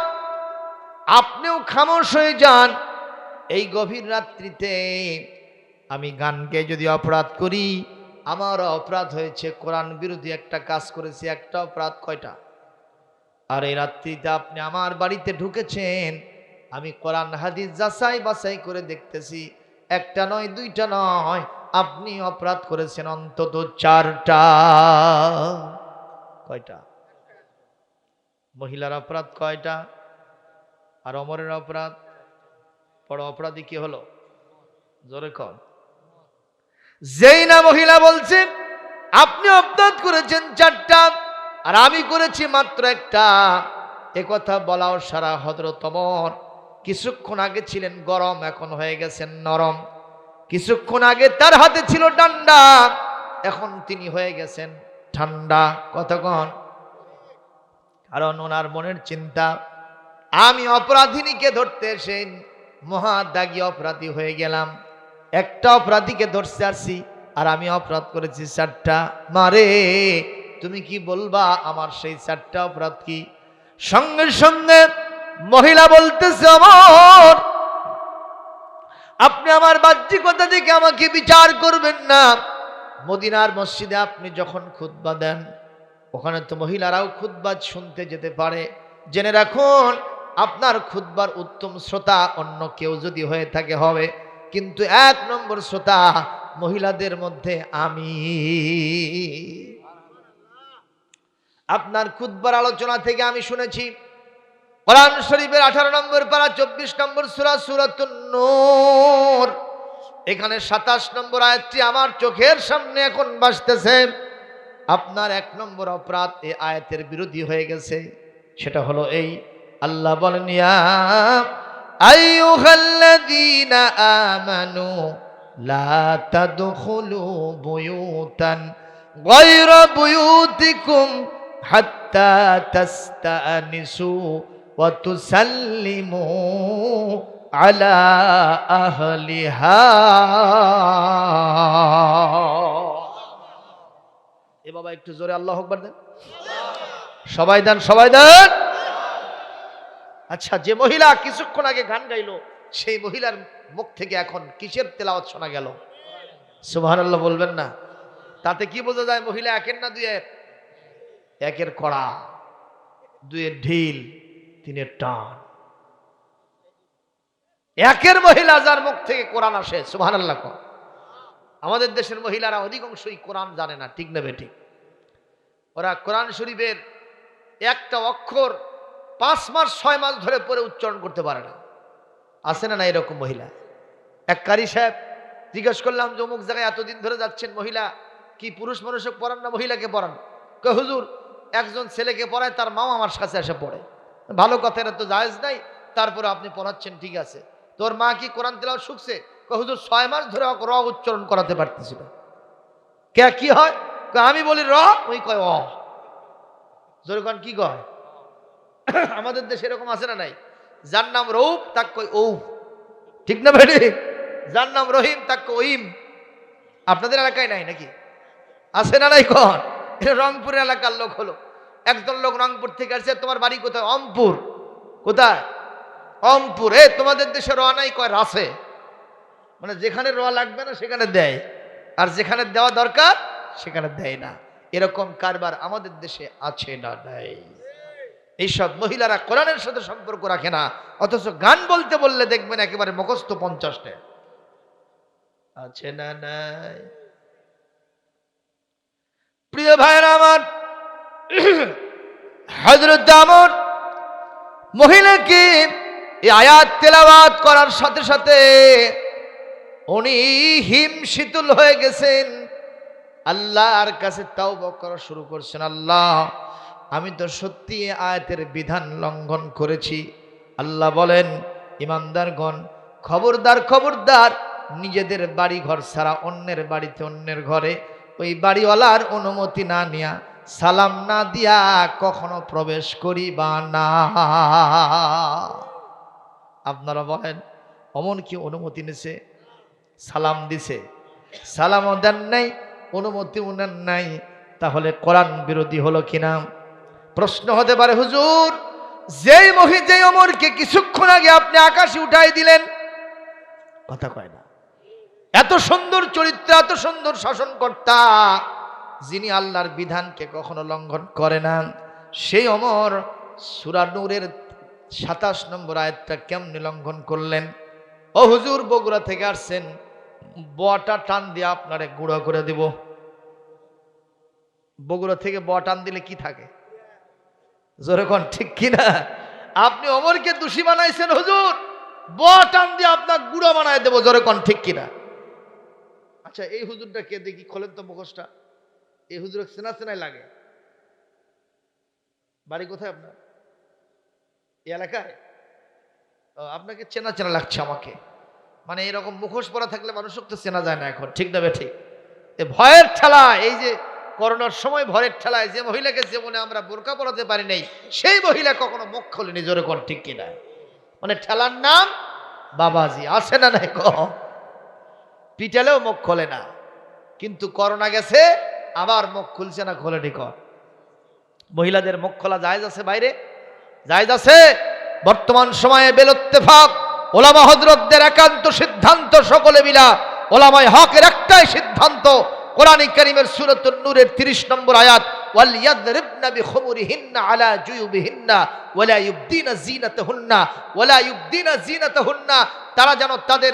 আপনিও খামোশ হয়ে যান। এই গভীর রাত্রিতে আমি গান গেয়ে যদি অপরাধ করি, আমার অপরাধ হয়েছে, কোরআন বিরোধী একটা কাজ করেছি। একটা অপরাধ কয়টা? আর এই রাত্রিতে আপনি আমার বাড়িতে ঢুকেছেন, আমি কোরআন হাদিস যাচাই বাছাই করে দেখতেছি, একটা নয় দুইটা নয়, আপনি অপরাধ করেছেন অন্তত 4টা। কয়টা? মহিলার অপরাধ কয়টা? আর অমরের অপরাধ? বড় অপরাধী কি হলো? জোরে কর। যেই না মহিলা বলছেন আপনি অপরাধ করেছেন 4টা আর আমি করেছি মাত্র একটা, একথা বলাও সারা হযরত ওমর কিছুক্ষণ আগে ছিলেন গরম, এখন হয়ে গেছেন নরম। কিছুক্ষণ আগে তার হাতে ছিল ডান্ডা, এখন তিনি হয়ে গেছেন ঠান্ডা। কতক্ষণ? কারণ ওনার মনের চিন্তা, আমি অপরাধিনীকে ধরতে এসে মহাদাগী অপরাধী হয়ে গেলাম। একটা অপরাধীকে ধরতে আসছি আর আমি অপরাধ করেছি 4টা। মারে তুমি কি বলবা আমার সেই 4টা অপরাধ কি? সঙ্গে সঙ্গে মহিলা বলতেছে, ওমর আপনি আমার বাহ্যিকতা দেখে আমাকে বিচার করবেন না। মদিনার মসজিদে আপনি যখন খুতবা দেন, ওখানে তো মহিলারাও খুতবা শুনতে যেতে পারে। জেনে রাখুন, আপনার খুতবার উত্তম শ্রোতা অন্য কেউ যদি হয়ে থাকে হবে, কিন্তু 1 নম্বর শ্রোতা মহিলাদের মধ্যে আমি। আপনার খুতবার আলোচনা থেকে আমি শুনেছি কোরআন শরীফের 18 নম্বর পারা 24 নম্বর সূরা সূরাতুন নূর, এখানে 27 নম্বর আয়াতটি আমার চোখের সামনে এখন ভাসতেছে। আপনার 1 নম্বর অপরাধ এই আয়াতের বিরোধী হয়ে গেছে, সেটা হলো এই, আল্লাহ বলেন ইয়া আইয়ুহাল্লাযীনা আমানু লা তাদখুলু বুয়ুতান গায়রা বুয়ুতিকুম হাত্তা তাস্তানিসু ওয়া তুসাল্লিমু আলা আহলিহা। এ বাবা একটু জোরে আল্লাহু আকবার দেন। সবাই দেন, সবাই দেন। আচ্ছা, যে মহিলা কিছুক্ষণ আগে গান গাইলো, সেই মহিলার মুখ থেকে এখন কিসের তেলাওয়াত শোনা গেল? সুবহানাল্লাহ বলবেন না? তাতে কি বোঝা যায়? মহিলা 1-এর না 2-এর? 1-এর কড়া, 2-এর ঢিল, 3-এর টান। 1-এর মহিলা যার মুখ থেকে কোরআন আসে, সুবহানাল্লাহ। আমাদের দেশের মহিলারা অধিকাংশই কোরআন জানে না, ঠিক না বেঠিক? ওরা কোরআন শরীফের একটা অক্ষর 5 মাস 6 মাস ধরে পড়ে উচ্চারণ করতে পারে না। আছে না না এরকম মহিলা? এক কারি সাহেব জিজ্ঞেস করলাম যে অমুক জায়গায় এতদিন ধরে যাচ্ছেন, মহিলা কি পুরুষ মানুষকে পড়ান না মহিলাকে পড়ান? কয় হুজুর একজন ছেলেকে পড়ায়, তার মাও আমার কাছে এসে পড়ে। ভালো কথা, এটা তো জায়েজ নাই, তারপরে আপনি পড়াচ্ছেন, ঠিক আছে। তোর মা কি কোরআন তেলাওয়াত শিখছে? কয় হুজুর 6 মাস ধরে র উচ্চারণ করাতে পারতেছিল। কে কি হয়? আমি বলি র, ওই কয় অ। জোরকান কি কয়? আমাদের দেশে এরকম আছে না নাই? যার নাম রৌফ তাক কই ঔ, ঠিক না বেটি? যার নাম রহিম তাক ওইম। আপনাদের এলাকায় নাই নাকি? আছে না নাই? কন এটা রংপুর এলাকার লোক হলো। একজন লোক রংপুর থেকে আসছে, তোমার বাড়ি কোথায়? অমপুর। কোথায়? অমপুর। তোমাদের দেশে র নাই? কয় রাসে। মানে যেখানে র লাগবে না সেখানে দেয়, আর যেখানে দেওয়া দরকার সেখানে দেয় না। এরকম কারবার আমাদের দেশে আছে না নাই? এইসব মহিলারা কোরআনের সাথে সম্পর্ক রাখে না, অথচ গান বলতে বললে দেখবেন একেবারে মুখস্থ 50টা। আছে না নাই? প্রিয় ভাইরা আমার, হযরত ওমর মহিলাকে এই আয়াত তেলাওয়াত করার সাথে সাথে উনি হিম শীতল হয়ে গেছেন, আল্লাহর কাছে তাওবা করা শুরু করছেন। আল্লাহ, আমি তো সত্যি আয়াতের বিধান লঙ্ঘন করেছি। আল্লাহ বলেন, ইমানদারগণ খবরদার খবরদার, নিজেদের বাড়ি ঘর ছাড়া অন্যের বাড়িতে, অন্যের ঘরে ওই বাড়িওয়ালার অনুমতি না নিয়া, সালাম না দিয়া কখনো প্রবেশ করিবা না। আপনারা বলেন অমন কি অনুমতি নিছে? সালাম দিছে, সালামও দেন নাই, অনুমতিও নেন নাই, তাহলে কোরআন বিরোধী হলো কিনা? প্রশ্ন হতে পারে, হুজুর যেই ওমরকে কিছুক্ষণ আগে আপনি আকাশে উঠাই দিলেন, কথা কয় না, এত সুন্দর চরিত্র, এত সুন্দর শাসনকর্তা, যিনি আল্লাহর বিধানকে কখনো লঙ্ঘন করে না, সেই ওমর সূরা নূরের 27 নম্বর আয়াতটা কেমনে লঙ্ঘন করলেন? ও হুজুর, বগুড়া থেকে আসছেন, বটা টান দিয়ে আপনারে গুঁড়ো করে দেব। বগুড়া থেকে ব টান দিলে কি থাকে? জোরে কোন ঠিক কিনা? আপনি ওমরকে দোষী বানাইছেন, হুজুর ব টান দিয়ে আপনার গুঁড়ো বানায় দেবো। জোরে কোন ঠিক কিনা? আচ্ছা, এই হুজুরটা কে দেখি, খোলেন তো মুখোশটা। এই হুজুর চেনা চেনাই লাগে। বাড়ি কোথায় আপনার? এই এলাকায়? আপনাকে চেনা চেনা লাগছে আমাকে। মানে এরকম মুখোশ পরা থাকলে মানুষকে তো চেনা যায় না এখন, ঠিক না ঠিক? এই ভয়ের ঠেলা, এই যে করোনার সময় ভয়ের ঠেলায় যে মহিলাকে জীবনে আমরা বোরকা পরাতে পারি নাই, সেই মহিলা কখনো মুখ খোলেনি। জোরে কোন ঠিক কিনা? মানে ঠেলার নাম বাবাজি, আছে না নাই? পিটালেও মুখ খোলে না, কিন্তু করোনা গেছে আবার মুখ খুলছে না, খোলেনি কর। মহিলাদের মুখ খোলা জায়েজ আছে বাইরে? জায়েজ আছে। বর্তমান সময়ে বেল ইত্তেফাক ওলামা হযরতদের একান্ত সিদ্ধান্ত, সকলে মিলা ওলামায়ে হকের একটাই সিদ্ধান্ত, কোরআন কারীমের সূরাতুন নূরের 30 নম্বর আয়াত, ওয়াল ইয়াদরিবনা বিখুমুরিহিন্না আলা জুয়ুবিহিন্না ওয়ালা ইউবদিনা যিনাতাহুন্না, তারা যেন তাদের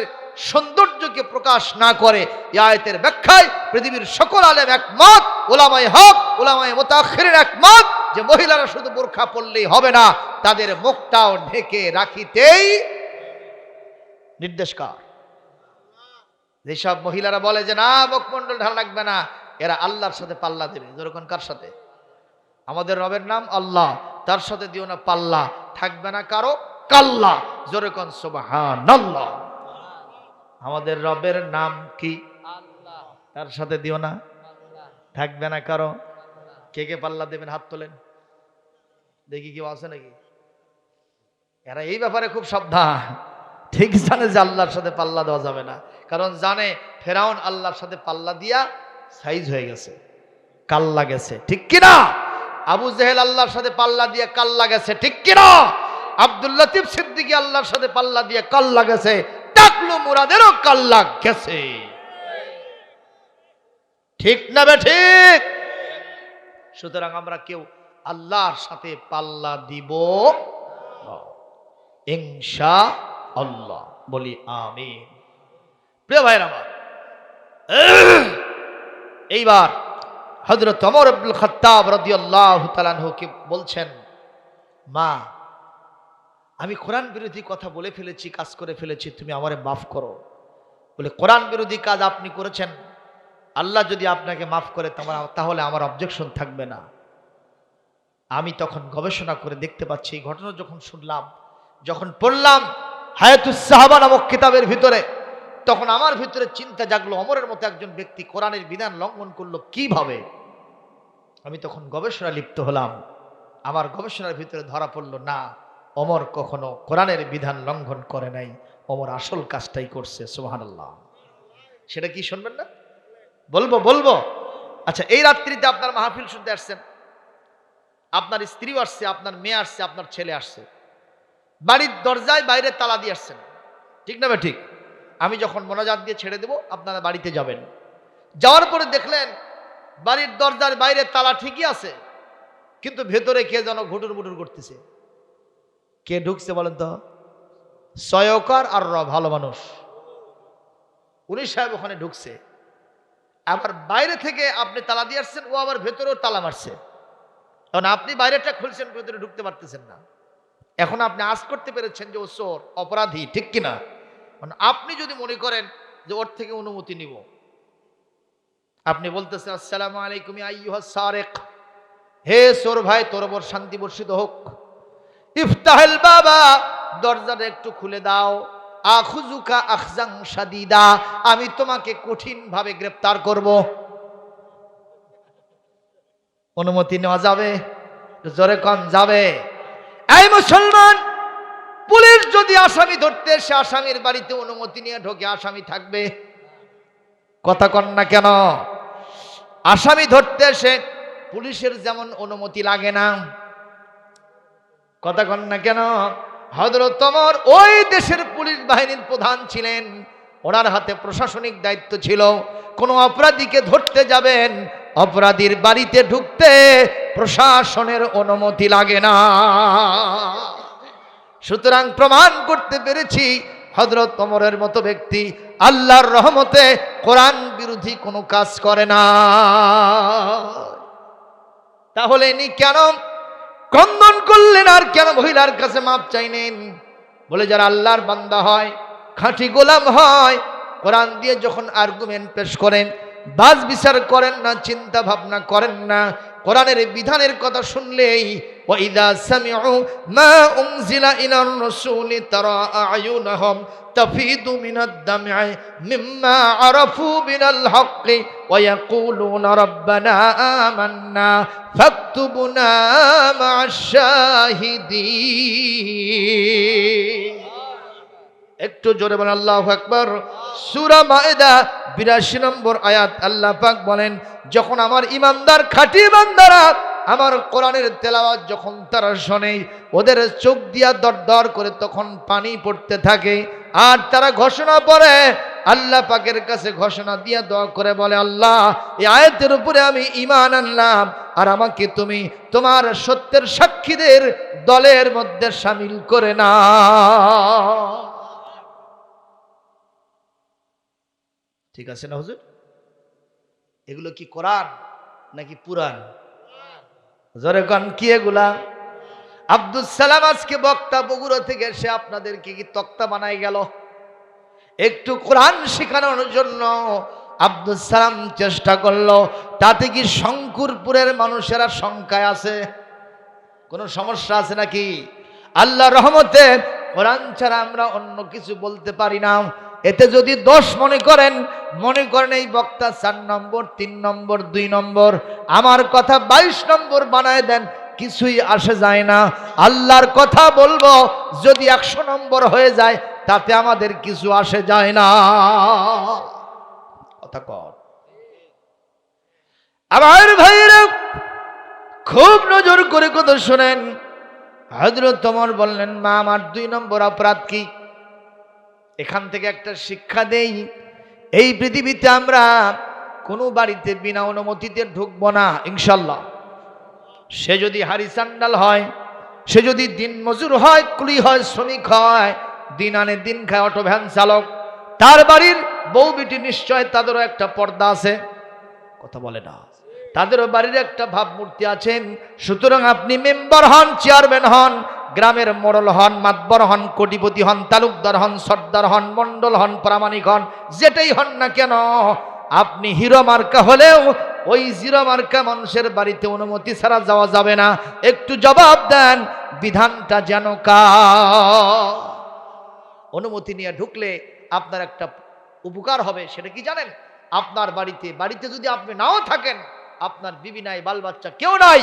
সৌন্দর্যকে প্রকাশ না করে। এই আয়াতের ব্যাখ্যায় পৃথিবীর সকল আলেম একমত, ওলামায়ে হক, ওলামায়ে মুতাআখিরিন একমত যে মহিলারা শুধু বোরকা পরলেই হবে না, তাদের মুখটাও ঢেকে রাখিতেই নির্দেশ কার? যেসব মহিলারা বলে যে না মুখমণ্ডল ঢাকা লাগবে না, এরা আল্লাহর সাথে পাল্লা দেবে। যেরকম কার সাথে? আমাদের রবের নাম আল্লাহ, তার সাথে দিও না পাল্লা, থাকবে না কারো কাল্লা। যেরকম সুবহানাল্লাহ। আমাদের রবের নাম কি? আল্লাহ, তার সাথে দিও না, থাকবে না কারো। কে কে পাল্লা দেবেন? হাত তোলেন দেখি, কেউ আছে নাকি? এরা এই ব্যাপারে খুব সাবধান, ঠিক জানে যে আল্লাহর সাথে পাল্লা দেওয়া যাবে না, কারণ জানে ফেরাউন আল্লাহর সাথে পাল্লা দিয়া সাইজ হয়ে গেছে, কাল্লা গেছে, ঠিক কিনা? আবু জেহেল আল্লাহর সাথে পাল্লা দিয়ে কাল্লা গেছে, ঠিক কিনা? আব্দুল লতিফ সিদ্দিকী আল্লাহর সাথে পাল্লা দিয়ে কাল্লা গেছে, টাকলু মুরাদেরও কাল্লা গেছে, ঠিক না বে ঠিক? সুতরাং আমরা কেউ আল্লাহর সাথে পাল্লা দিব ইনশাআল্লাহ, বলি আমিন। প্রিয় ভাইরা আমার, এইবার হযরত ওমর ইবনে খাত্তাব রাদিয়াল্লাহু তাআলা আনহু কে বলছেন, মা আমি কোরআন বিরোধী কথা বলে ফেলেছি, কাজ করে ফেলেছি, তুমি আমারে মাফ করো। বলে কোরআন বিরোধী কাজ আপনি করেছেন, আল্লাহ যদি আপনাকে মাফ করে তাহলে আমার অবজেকশন থাকবে না। আমি তখন গবেষণা করে দেখতে পাচ্ছি, এই ঘটনা যখন শুনলাম, যখন পড়লাম হায়াতুস সাহাবা নামক কিতাবের ভিতরে, তখন আমার ভিতরে চিন্তা জাগলো, ওমরের মতো একজন ব্যক্তি কোরআনের বিধান লঙ্ঘন করলো কিভাবে। আমি তখন গবেষণা লিপ্ত হলাম, আমার গবেষণার ভিতরে ধরা পড়লো, না ওমর কখনো কোরআনের বিধান লঙ্ঘন করে নাই, ওমর আসল কাজটাই করছে। সুবহানাল্লাহ। সেটা কি শুনবেন না? বলবো। আচ্ছা, এই রাত্রিতে আপনার মাহফিল শুনতে আসছেন, আপনার স্ত্রীও আসছে, আপনার মেয়ে আসছে, আপনার ছেলে আসছে, বাড়ির দরজায় বাইরে তালা দিয়ে আসছেন, ঠিক না ঠিক? আমি যখন মোনাজাত দিয়ে ছেড়ে দেব, আপনারা বাড়িতে যাবেন। যাওয়ার পরে দেখলেন বাড়ির দরজার বাইরে তালা ঠিকই আছে, কিন্তু ভেতরে কে যেন ঘুটুর মুটুর করতেছে। কে ঢুকছে বলেন তো? সয়কার আর ভালো মানুষ উনি সাহেব ওখানে ঢুকছে। আবার বাইরে থেকে আপনি তালা দিয়ে আসছেন, ও আবার ভেতরেও তালা মারছে। কারণ আপনি বাইরেটা খুলছেন, ভেতরে ঢুকতে পারতেছেন না। এখন আপনি আজ করতে পেরেছেন যে ও চোর, অপরাধী, ঠিক কিনা? আপনি যদি মনে করেন যে ওর থেকে অনুমতি নিব, আপনি বলতেছেন আসসালামু আলাইকুম আইয়ুহাস সারিক, হে চোর ভাই, তোর উপর শান্তি বর্ষিত হোক, ইফতাহিল বাবা, দরজাটা একটু খুলে দাও, আখুজুকা আখজান শাদীদা, আমি তোমাকে কঠিন ভাবে গ্রেফতার করব। অনুমতি নেওয়া যাবে? জোরে কোন যাবে? এই মুসলমান, পুলিশ যদি আসামি ধরতে এসে আসামির বাড়িতে অনুমতি নিয়ে ঢোকে, আসামি থাকবে? কথা কন না কেন? আসামি ধরতে এসে পুলিশের যেমন অনুমতি লাগে না, কথা কন না কেন? হযরত ওমর ওই দেশের পুলিশ বাহিনীর প্রধান ছিলেন, ওনার হাতে প্রশাসনিক দায়িত্ব ছিল। কোনো অপরাধীকে ধরতে যাবেন, অপরাধীর বাড়িতে ঢুকতে প্রশাসনের অনুমতি লাগে না। সুতরাং প্রমাণ করতে পেরেছি হযরত ওমরের মতো ব্যক্তি আল্লাহর রহমতে কোরআন বিরোধী কোনো কাজ করে না। তাহলে ইনি কেন ক্রন্দন করলেন আর কেন মহিলার কাছে মাপ চাইলেন? বলে যারা আল্লাহর বান্দা হয়, খাঁটি গোলাম হয়, কোরআন দিয়ে যখন আর্গুমেন্ট পেশ করেন, বাজ বিচার করেন না, চিন্তা ভাবনা করেন না, কোরআনের বিধানের কথা শুনলেই ওয়াইদা সামিউ মা উনজিলা ইলার রাসূলি তারা আয়ুনহুম তাফিদু মিনাদ দাম'i মিম্মা আরাফু মিনাল হক্কি ওয়া ইয়াকুলুনা রাব্বানা আমান্না ফাকতুবনা মা'আশ শাহিদিন। একটু জোরে বলেন আল্লাহু আকবার। সূরা মায়েদা ৮২ নম্বর আয়াত আল্লাহ পাক বলেন, যখন আমার ইমানদার খাঁটি বান্দারা আমার কোরআনের তেলাওয়াত যখন তারা শোনে, ওদের চোখ দিয়া দরদর করে তখন পানি পড়তে থাকে, আর তারা ঘোষণা পড়ে আল্লাহ পাকের কাছে ঘোষণা দিয়া দোয়া করে বলে, আল্লাহ এই আয়াতের উপরে আমি ঈমান আনলাম, আর আমাকে তুমি তোমার সত্যের সাক্ষীদের দলের মধ্যে শামিল করে না। ঠিক আছে না হুজুর? এগুলো কি কোরআন নাকি পুরাণ? জোরে কোন কি এগুলা? আব্দুল সালাম আজকে বক্তা বগুড়া থেকে এসে আপনাদেরকে কি তক্তা বানাই গেল? একটু কোরআন শেখানোর জন্য আব্দুল সালাম চেষ্টা করলো। তাতে কি শঙ্কুরপুরের মানুষেরা শঙ্কায় আছে? কোনো সমস্যা আছে নাকি? আল্লাহর রহমতে কোরআন ছাড়া আমরা অন্য কিছু বলতে পারি না। এতে যদি দোষ মনে করেন এই বক্তা ৪ নম্বর, ৩ নম্বর, ২ নম্বর, আমার কথা ২২ নম্বর বানায় দেন, কিছুই আসে যায় না। আল্লাহর কথা বলবো, যদি ১০০ নম্বর হয়ে যায় তাতে আমাদের কিছু আসে যায় না। কথা কর। আমার ভাইরা খুব নজর করে কথা শোনেন। হযরত ওমর বললেন, মা আমার ২ নম্বর অপরাধ কি? এখান থেকে একটা শিক্ষা দেই, এই পৃথিবীতে আমরা কোনো বাড়িতে বিনা অনুমতিতে ঢুকবো না ইনশাল্লাহ। সে যদি হারি চান্ডাল হয়, সে যদি দিন মজুর হয়, কুলি হয়, শ্রমিক হয়, দিন আনে দিন খায়, অটো ভ্যান চালক, তার বাড়ির বউ বিটি নিশ্চয় তাদেরও একটা পর্দা আছে। কথা বলে না? তাদেরও বাড়ির একটা ভাবমূর্তি আছেন। সুতরাং আপনি মেম্বার হন, চেয়ারম্যান হন, গ্রামের মোড়ল হন, মাতবর হন, কোটিপতি হন, তালুকদার হন, সর্দার হন, মন্ডল হন, প্রামাণিক হন, যেটাই হন না কেন, আপনি হিরো মার্কা হলেও ওই জিরো মার্কা মানুষের বাড়িতে অনুমতি ছাড়া যাওয়া যাবে না। একটু জবাব দেন, বিধানটা যেন কার? অনুমতি নিয়ে ঢুকলে আপনার একটা উপকার হবে, সেটা কি জানেন? আপনার বাড়িতে যদি আপনি নাও থাকেন, আপনার বিবি নাই, বাল বাচ্চা কেউ নাই,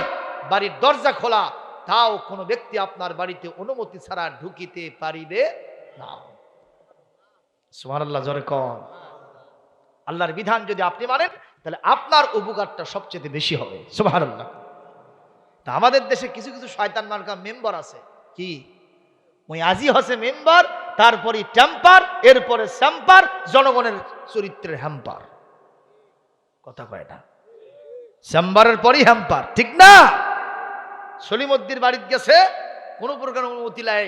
বাড়ির দরজা খোলা, তাও কোনো ব্যক্তি আপনার বাড়িতে অনুমতি ছাড়া ঢুকিতে পারিবে না। সুবহানাল্লাহ, জোরে কন। আল্লাহর বিধান যদি আপনি মানেন তাহলে আপনার উপকারটা সবচেয়ে বেশি হবে। সুবহানাল্লাহ। তা আমাদের দেশে কিছু কিছু শয়তান মার্কা মেম্বার আছে, কি ওই আজি হসে মেম্বার, তারপরে টেম্পার, এরপরে স্যাম্পার, জনগণের চরিত্রের হ্যাম্পার। কথা কয় না? চেম্বারের পরই হ্যাম্পার, ঠিক না? সলিমুদ্দির বাড়িতে গেছে, কোনো প্রকার অনুমতি লাই,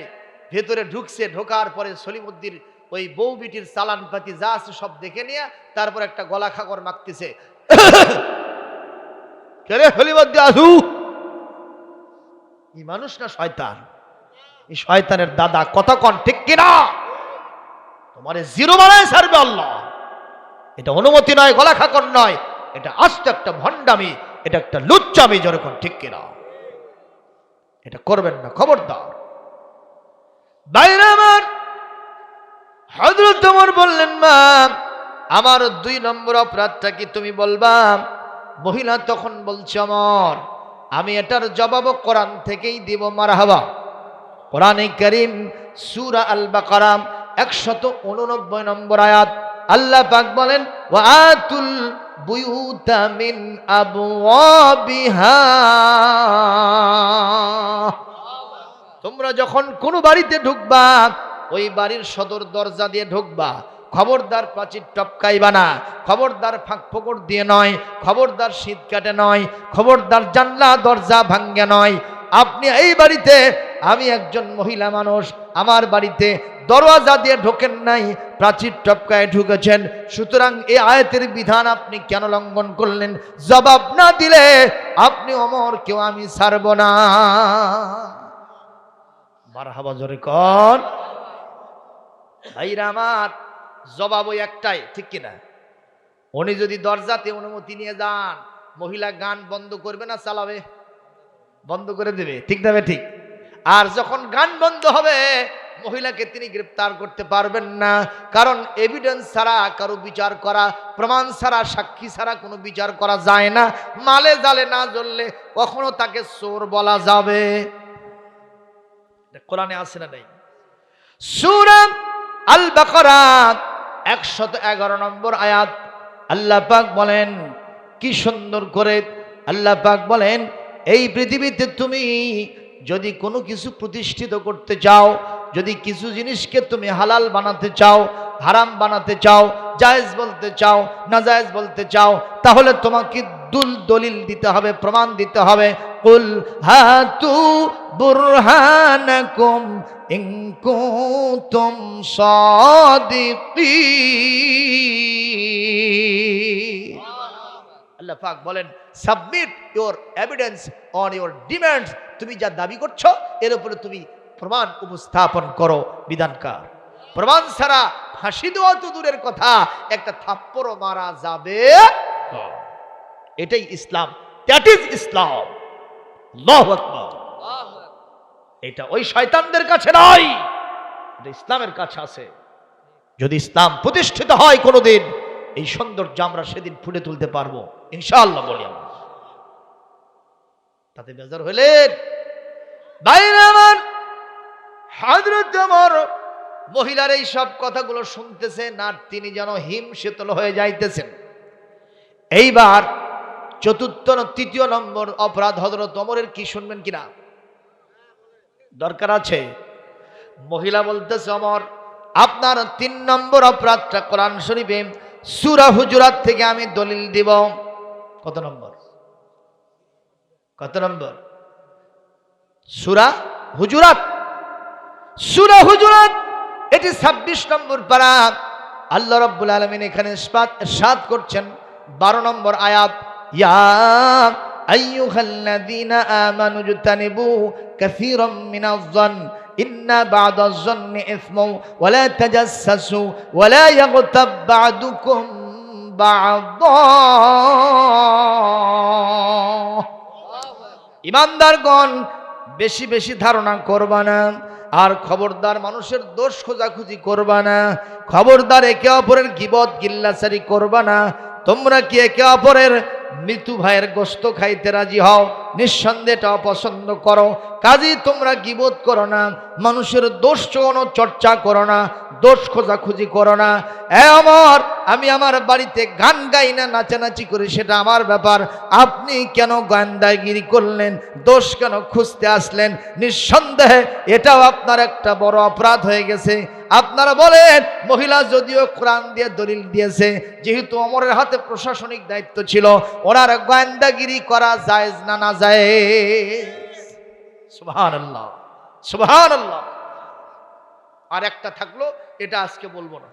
ভেতরে ঢুকছে, ঢোকার পরে সলিমুদ্দির ওই বউ বিটির চালান পাতি যা আছে সব দেখে নিয়ে তারপর একটা গলা খাগর মাখতেছে। সলিমুদ্দি আসু, এই মানুষ না শয়তান? এই শয়তানের দাদা। কথা কন ঠিক কিনা? তোমারে জিরো বানায় ছাড়বে আল্লাহ। এটা অনুমতি নয়, গলা খাগর নয়, এটা আস্ত একটা ভণ্ডামি, এটা একটা লুচ্চামি। যেরকম ঠিক কিনা? এটা করবেন না, খবরদার। বাইরে আমার হযরত ওমর বললেন, মা আমার ২ নম্বর অপরাধটা কি তুমি বলবা? মহিলা তখন বলছে, ওমর আমি এটার জবাব কোরআন থেকেই দিব। মারহাবা। কোরআনে কারীম সূরা আল বাকারা ১৮৯ নম্বর আয়াত আল্লাহ পাক বলেন, ওয়া আতুল বুয়ুতা মিন আবওয়াবিহা। তোমরা যখন কোনো বাড়িতে ঢুকবা, ওই বাড়ির সদর দরজা দিয়ে ঢুকবা, খবরদার প্রাচীর টপকাইবা না, খবরদার ফাঁক ফোকর দিয়ে নয়, খবরদার শীত কাটে নয়, খবরদার জানলা দরজা ভাঙ্গে নয়। আপনি এই বাড়িতে, আমি একজন মহিলা মানুষ, আমার বাড়িতে দরওয়াজা দিয়ে ঢোকেন নাই, প্রাচীর টপকায় ঢুকেছেন, সুতরাং এই আয়াতের বিধান আপনি কেন লঙ্ঘন করলেন? জবাব না দিলে আপনি ওমর কেউ আমি ছাড়ব না। মারহাবা জোরে কর ভাইরা আমার। জবাব ওই একটাই, ঠিক কিনা? উনি যদি দরজাতে অনুমতি নিয়ে যান, মহিলা গান বন্ধ করবে না চালাবে? বন্ধ করে দেবে, ঠিক না? ঠিক। আর যখন গান বন্ধ হবে, মহিলাকে তিনি গ্রেফতার করতে পারবেন না, কারণ এভিডেন্স ছাড়া কারো বিচার করা, প্রমাণ ছাড়া, সাক্ষী ছাড়া কোনো বিচার করা যায় না। মালে জালে না জ্বললে কখনো তাকে চোর বলা যাবে? কোরআনে আছে না নাই? সূরা আল বাকারা 111 নম্বর আয়াত আল্লাহ পাক বলেন, কি সুন্দর করে আল্লাহ পাক বলেন, এই পৃথিবীতে তুমি যদি কোনো কিছু প্রতিষ্ঠিত করতে চাও, যদি কিছু জিনিসকে তুমি হালাল বানাতে চাও, হারাম বানাতে চাও, জায়েজ বলতে চাও, নাজায়েজ বলতে চাও, তাহলে তোমাকে দলিল দিতে হবে, প্রমাণ দিতে হবে। কুল হাতু বুরহানাকুম ইন কুনতুম সাদিকিন। আল্লাহ পাক বলেন, submit your evidence on your demands. তুমি যা দাবি করছো এর উপরে তুমি প্রমাণ উপস্থাপন করো। বিধানকার প্রমাণ ছাড়া ফাঁসি দেওয়া তো দূরের কথা, একটা থাপ্পড়ও মারা যাবে না। এটাই ইসলাম, দ্যাট ইজ ইসলাম। আল্লাহু আকবার। এটা ওই শয়তানদের কাছে নয়, এটা ইসলামের কাছে আছে। যদি ইসলাম প্রতিষ্ঠিত হয় কোনোদিন, এই সৌন্দর্য আমরা সেদিন ফুটে তুলতে পারবো ইনশাআল্লাহ, বলি আমরা। তাতে বেজার হইলেন বাইরে আমার হযরত ওমর মহিলার এই সব কথাগুলো শুনতেছেন আর তিনি যেন হিম শীতল হয়ে যাইতেছেন। এইবার তৃতীয় নম্বর অপরাধ হযরত ওমরের, কি শুনবেন কিনা দরকার আছে? মহিলা বলতেছে, ওমর আপনার 3 নম্বর অপরাধটা কোরআন শরীফে সূরা হুজুরাত থেকে আমি দলিল দিব। কত নম্বর? কত নম্বর? সূরা হুজুরাত। সূরা হুজুরাত এটি 26 নম্বর পারা। আল্লাহ রাব্বুল আলামিন এখানে ইরশাদ করছেন 12 নম্বর আয়াত, ইয়া আইয়ুহাল্লাযীনা আমানু জতানিবু কাসীরাম মিনাজ-যন ইন্না বা'দাজ-যন্নি ইসমুন ওয়া লা তাজাসসু ওয়া লা ইয়াগতাব বা'দুকুম বা'দা। ঈমানদারগণ, বেশি বেশি ধারণা করবা না, আর খবরদার মানুষের দোষ খোঁজাখুঁজি করবা না, খবরদার একে অপরের গীবত গিল্লাসারি করবা না। তোমরা কি একে অপরের মৃত্যু ভাইয়ের গোশত খাইতে রাজি হও? নিঃসন্দেহে এটা অপছন্দ করো, কাজেই তোমরা গীবত করো না, মানুষের দোষ কোনো চর্চা করো না, দোষ খোঁজাখুঁজি করো না। আমি আমার বাড়িতে গান গাই না, নাচানাচি করি, সেটা আমার ব্যাপার। আপনি কেন গোয়েন্দাগিরি করলেন? দোষ কেন খুঁজতে আসলেন? নিঃসন্দেহে এটাও আপনার একটা বড় অপরাধ হয়ে গেছে। আপনারা বলেন, মহিলা যদিও কোরআন দিয়ে দলিল দিয়েছে, যেহেতু ওমরের হাতে প্রশাসনিক দায়িত্ব ছিল, ওনার গোয়েন্দাগিরি করা জায়েজ না না জায়েজ? সুবহানাল্লাহ, সুবহানাল্লাহ। আর একটা থাকলো, এটা আজকে বলবো না।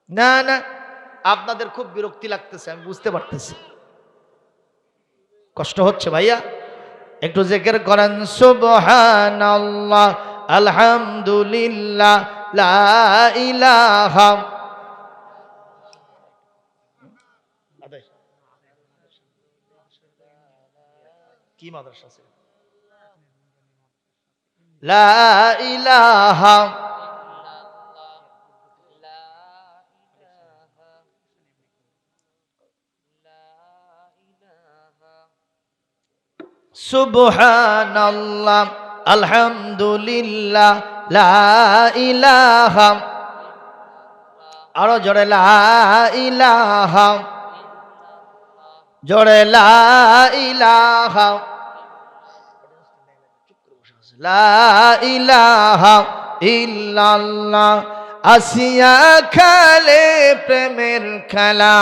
না না, আপনাদের খুব বিরক্তি লাগতেছে, আমি বুঝতে পারতেছি, কষ্ট হচ্ছে ভাইয়া। একটু জিকির করেন, সুবহানাল্লাহ, আলহামদুলিল্লাহ, লা ইলাহা। কি মাদ্রাসা আছে? লা ইলাহা সুবহানাল্লাহ, আলহামদুলিল্লাহ, লা ইলাহা। আরো জোরে লা ইলাহা, জোরে লা ইলাহা, লা ইলাহা ইল্লাল্লাহ। আসিয়া খেলে প্রেমের খেলা,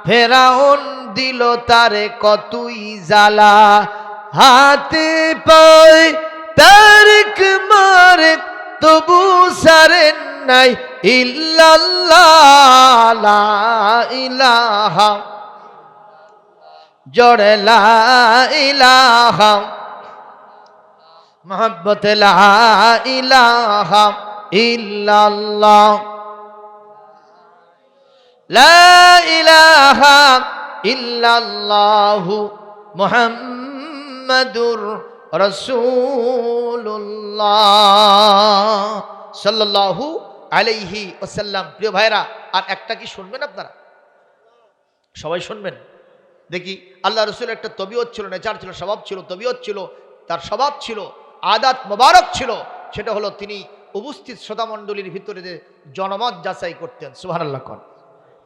ফেরাউন দিল তারে কতই জ্বালা, হাতে পায় তারিক মারে তবু সারেন নাই ইল্লাল্লাহ লা ইলাহা, জোরে লা ইলাহা, মোহাব্বত লা ইলাহা ইল্লাল্লাহ, লা ইলাহা ইল্লাল্লাহু মুহাম্মাদুর রাসূলুল্লাহ সাল্লাল্লাহু আলাইহি ওয়াসাল্লাম। প্রিয় ভাইরা, আর একটা কি শুনবেন আপনারা? সবাই শুনবেন। দেখি, আল্লাহ রসুলের একটা তবিয়ত ছিল, নেচার ছিল, স্বভাব ছিল, তবিয়ত ছিল, তার স্বভাব ছিল, আদাত মোবারক ছিল। সেটা হলো তিনি উপস্থিত শ্রোতামণ্ডলীর ভিতরে যে জনমত যাচাই করতেন। সুবহানাল্লাহ।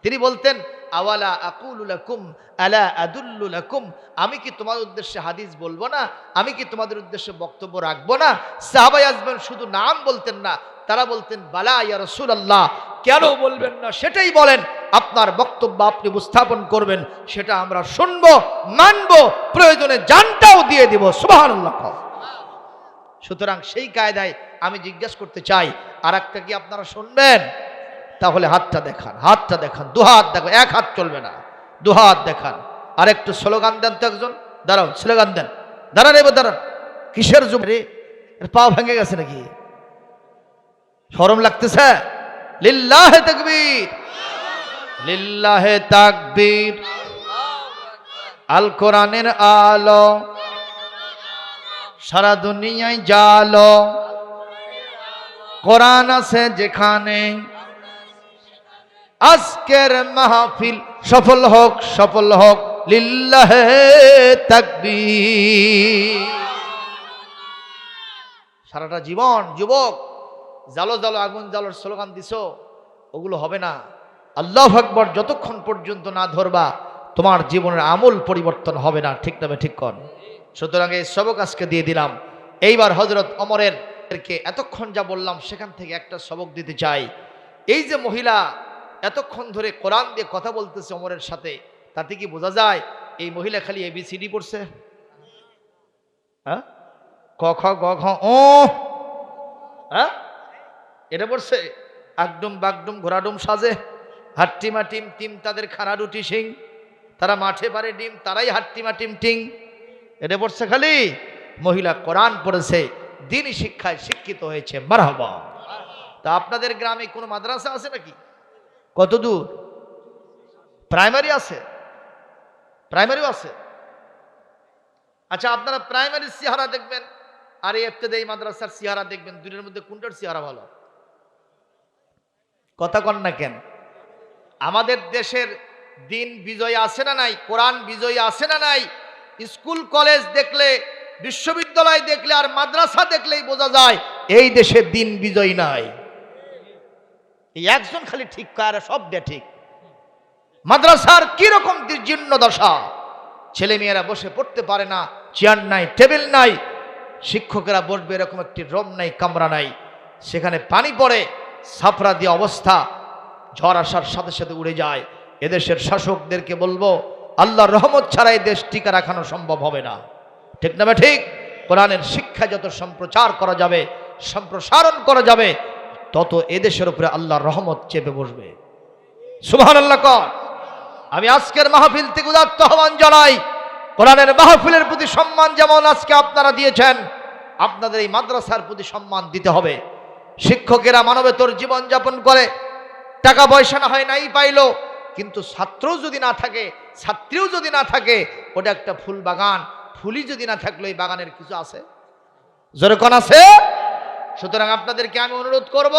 তিনি বলতেন, আওয়ালা আকুলু লাকুম আলা আদুল্লু লাকুম, আমি কি তোমাদের উদ্দেশ্যে হাদিস বলবো না? আমি কি তোমাদের উদ্দেশ্যে বক্তব্য রাখবো না? সাহাবায়ে আজমান শুধু নাম বলতেন না, তারা বলতেন, বালা ইয়া রাসূলুল্লাহ, কেন বলবেন না সেটাই বলেন, আপনার বক্তব্য আপনি উপস্থাপন করবেন, সেটা আমরা শুনবো, মানবো, প্রয়োজনে জানটাও দিয়ে দিব। সুবহানাল্লাহ। সুতরাং সেই কায়দায় আমি জিজ্ঞেস করতে চাই, আর একটা কি আপনারা শুনবেন? তাহলে হাতটা দেখান, হাতটা দেখান, দুহাত দেখো, এক হাত চলবে না, দুহাত দেখান। আর একটু স্লোগান দেন তো একজন, দাঁড়াও, স্লোগান দেন, দাঁড়ান এবার দাঁড়ান। কিসের জন্য রে? পা ভেঙে গেছে নাকি? শরম লাগতেছে? লিল্লাহে তাকবীর, লিল্লাহে তাকবীর। আল কোরআনের আলো সারা দুনিয়ায় জালো, কোরআন আছে যেখানে, আজকের মাহফিল সফল হোক, সফল হোক, লিল্লাহে তাকবীর। সারাটা জীবন যুবক জালো জালো আগুন জালোর স্লোগান দিছো, ওগুলো হবে না। আল্লাহু আকবার যতক্ষণ পর্যন্ত না ধরবা, তোমার জীবনের আমূল পরিবর্তন হবে না। ঠিক না? ঠিক কর। সুতরাং এই সবক আজকে দিয়ে দিলাম। এইবার হযরত ওমরের এতক্ষণ যা বললাম সেখান থেকে একটা সবক দিতে চাই। এই যে মহিলা এতক্ষণ ধরে কোরআন দিয়ে কথা বলতেছে ওমরের সাথে, তাতে কি বোঝা যায় এই মহিলা খালি ABCD পড়ছে? হ্যাঁ, ক খ গ ঘ ও, হ্যাঁ, এটা পড়ছে? আগডুম বাগডুম ঘোড়াডুম সাজে, হাট্টিমা টিম টিম তাদের খানা রুটি সিং, তারা মাঠে পারে ডিম, তারাই হাট্টিমা টিম টিং, এটা পড়ছে খালি? মহিলা কোরআন পড়েছে, দ্বীনি শিক্ষায় শিক্ষিত হয়েছে। মারহাবা। তা আপনাদের গ্রামে কোনো মাদ্রাসা আছে নাকি? কত দূর? প্রাইমারি আছে? প্রাইমারিও আছে? আচ্ছা, আপনারা প্রাইমারির চেহারা দেখবেন আর এই ইবতেদায়ী মাদ্রাসার চেহারা দেখবেন, দুটোর মধ্যে কোনটার চেহারা ভালো? কথা কন না কেন? আমাদের দেশের দিন বিজয় আছে না নাই? কোরআন বিজয় আছে না নাই? স্কুল কলেজ দেখলে, বিশ্ববিদ্যালয় দেখলে আর মাদ্রাসা দেখলেই বোঝা যায় এই দেশে দিন বিজয় নাই। এই একজন খালি ঠিক কয়, সব দে ঠিক। মাদ্রাসার কিরকম জীর্ণ দশা, ছেলে মেয়েরা বসে পড়তে পারে না, চেয়ার নাই, টেবিল নাই, শিক্ষকেরা বসবে এরকম একটি রুম নাই, কামরা নাই, সেখানে পানি পড়ে, ছাপড়া দিয়ে অবস্থা, ঝড় আসার সাথে সাথে উড়ে যায়। এদেশের শাসকদেরকে বলবো, আল্লাহর রহমত ছাড়া এই দেশ টিকা রাখানো সম্ভব হবে না। ঠিক না? ঠিক। কোরআনের শিক্ষা যত সম্প্রচার করা যাবে, সম্প্রসারণ করা যাবে, তত এদেশের উপরে আল্লাহর রহমত চেপে বসবে। সুবহানাল্লাহ কর। আমি আজকের মাহফিল থেকে উদাত্ত আহ্বান জানাই, কোরআনের মাহফিলের প্রতি সম্মান যেমন আজকে আপনারা দিয়েছেন, আপনাদের এই মাদ্রাসার প্রতি সম্মান দিতে হবে। শিক্ষকেরা মানবেতর জীবন যাপন করে, টাকা পয়সা না হয় নাই পাইলো, কিন্তু ছাত্রও যদি না থাকে, ছাত্রীও যদি না থাকে, ওটা একটা ফুল বাগান, ফুলই যদি না থাকলো এই বাগানের কিছু আছে? জোরে কোন আছে? সুতরাং আপনাদেরকে আমি অনুরোধ করব,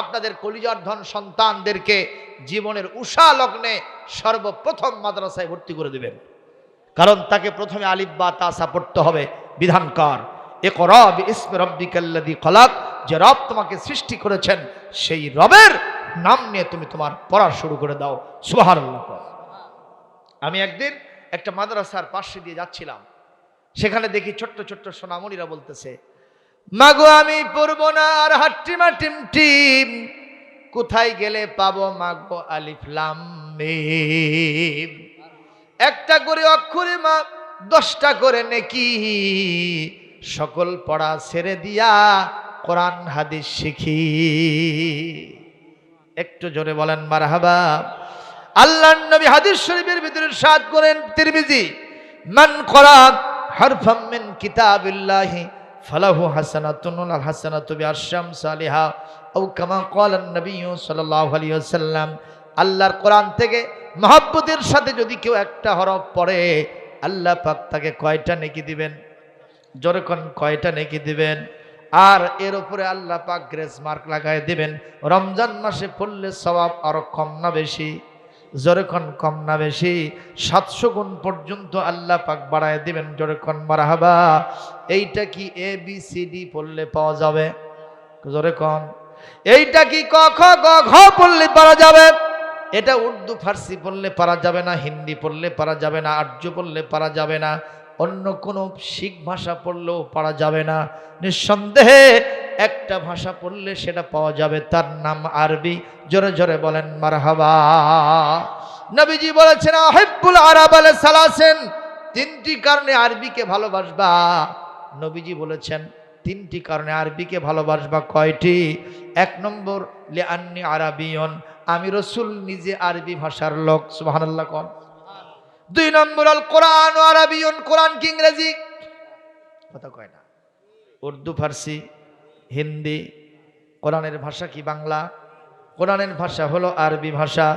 আপনাদের কলিজার ধন সন্তানদেরকে জীবনের উষা লগ্নে সর্বপ্রথম মাদ্রাসায় ভর্তি করে দিবেন। কারণ তাকে প্রথমে আলিফ বা তাসা পড়তে হবে। বিধানকার ইকরা বিইসমি রাব্বিকাল্লাযী খলাক, যে রব তোমাকে সৃষ্টি করেছেন সেই রবের নাম নিয়ে তুমি তোমার পড়া শুরু করে দাও। সুবহানাল্লাহ। আমি একদিন একটা মাদ্রাসার পাশে দিয়ে যাচ্ছিলাম, সেখানে দেখি ছোট্ট ছোট্ট সোনামণিরা বলতেছে, মাগো আমি পড়বো না আর হাট্টিমা টিম টিম, কোথায় গেলে পাবো মাগো আলিফ লাম মিম। একটা করে অক্ষরে মা 10টা করে নেকি। সকল পড়া ছেড়ে দিয়া কোরআন হাদিস শিখি। একটু জোরে বলেন মারহাবা। আল্লাহর নবী হাদিস শরীফের ভিতরে ইরশাদ করেন তিরমিজি, মান ক্বারা হারফাম মিন কিতাবিল্লাহি ফালাহু হাসানাতুন ওয়াল হাসানাতু বিআশরি আমসালিহা আও কামা ক্বালা নবী সাল্লাল্লাহু আলাইহি ওয়াসাল্লাম। আল্লাহর কোরআন থেকে মহব্বতের সাথে যদি কেউ একটা হরফ পড়ে, আল্লাহ পাক তাকে কয়টা নেকি দিবেন? জোরে কোন কয়টা নেকি দিবেন? আর এর উপরে আল্লাহ পাক গ্রেস মার্ক লাগায় দিবেন। রমজান মাসে পড়লে সওয়াব আরো কম না বেশি? জোরে কোন কম না বেশি? 700 গুণ পর্যন্ত আল্লাহ পাক বাড়ায় দিবেন। জোরে কোন মারহাবা। এইটা কি ABCD পড়লে পাওয়া যাবে? জোরে কোন। এইটা কি ক খ গ ঘ পড়লে পারা যাবে? এটা উর্দু ফার্সি পড়লে পারা যাবে না, হিন্দি পড়লে পারা যাবে না, আরবি পড়লে পারা যাবে না, অন্য কোনো শিখ ভাষা পড়লেও পারা যাবে না। নিঃসন্দেহে একটা ভাষা পড়লে সেটা পাওয়া যাবে, তার নাম আরবি। জোরে জোরে বলেন মারহাবা। নবীজি বলেছেন আহিব্বুল আরাব আলা সালাসিন, 3টি কারণে আরবিকে ভালোবাসবা। নবীজি বলেছেন 3টি কারণে আরবিকে ভালোবাসবা। কয়টি? 1 নম্বর লিআন্নি আরাবিয়ুন, আমি রাসূল নিজে আরবি ভাষার লোক। সুবহানাল্লাহ কোন। 2 নম্বর আল কোরআন আরাবিয়ুন, কোরআন কি ইংরেজি? কথা কয় না। উর্দু ফার্সি হিন্দি, কোরআনের ভাষা কি বাংলা? কোরআনের ভাষা হলো আরবি ভাষা।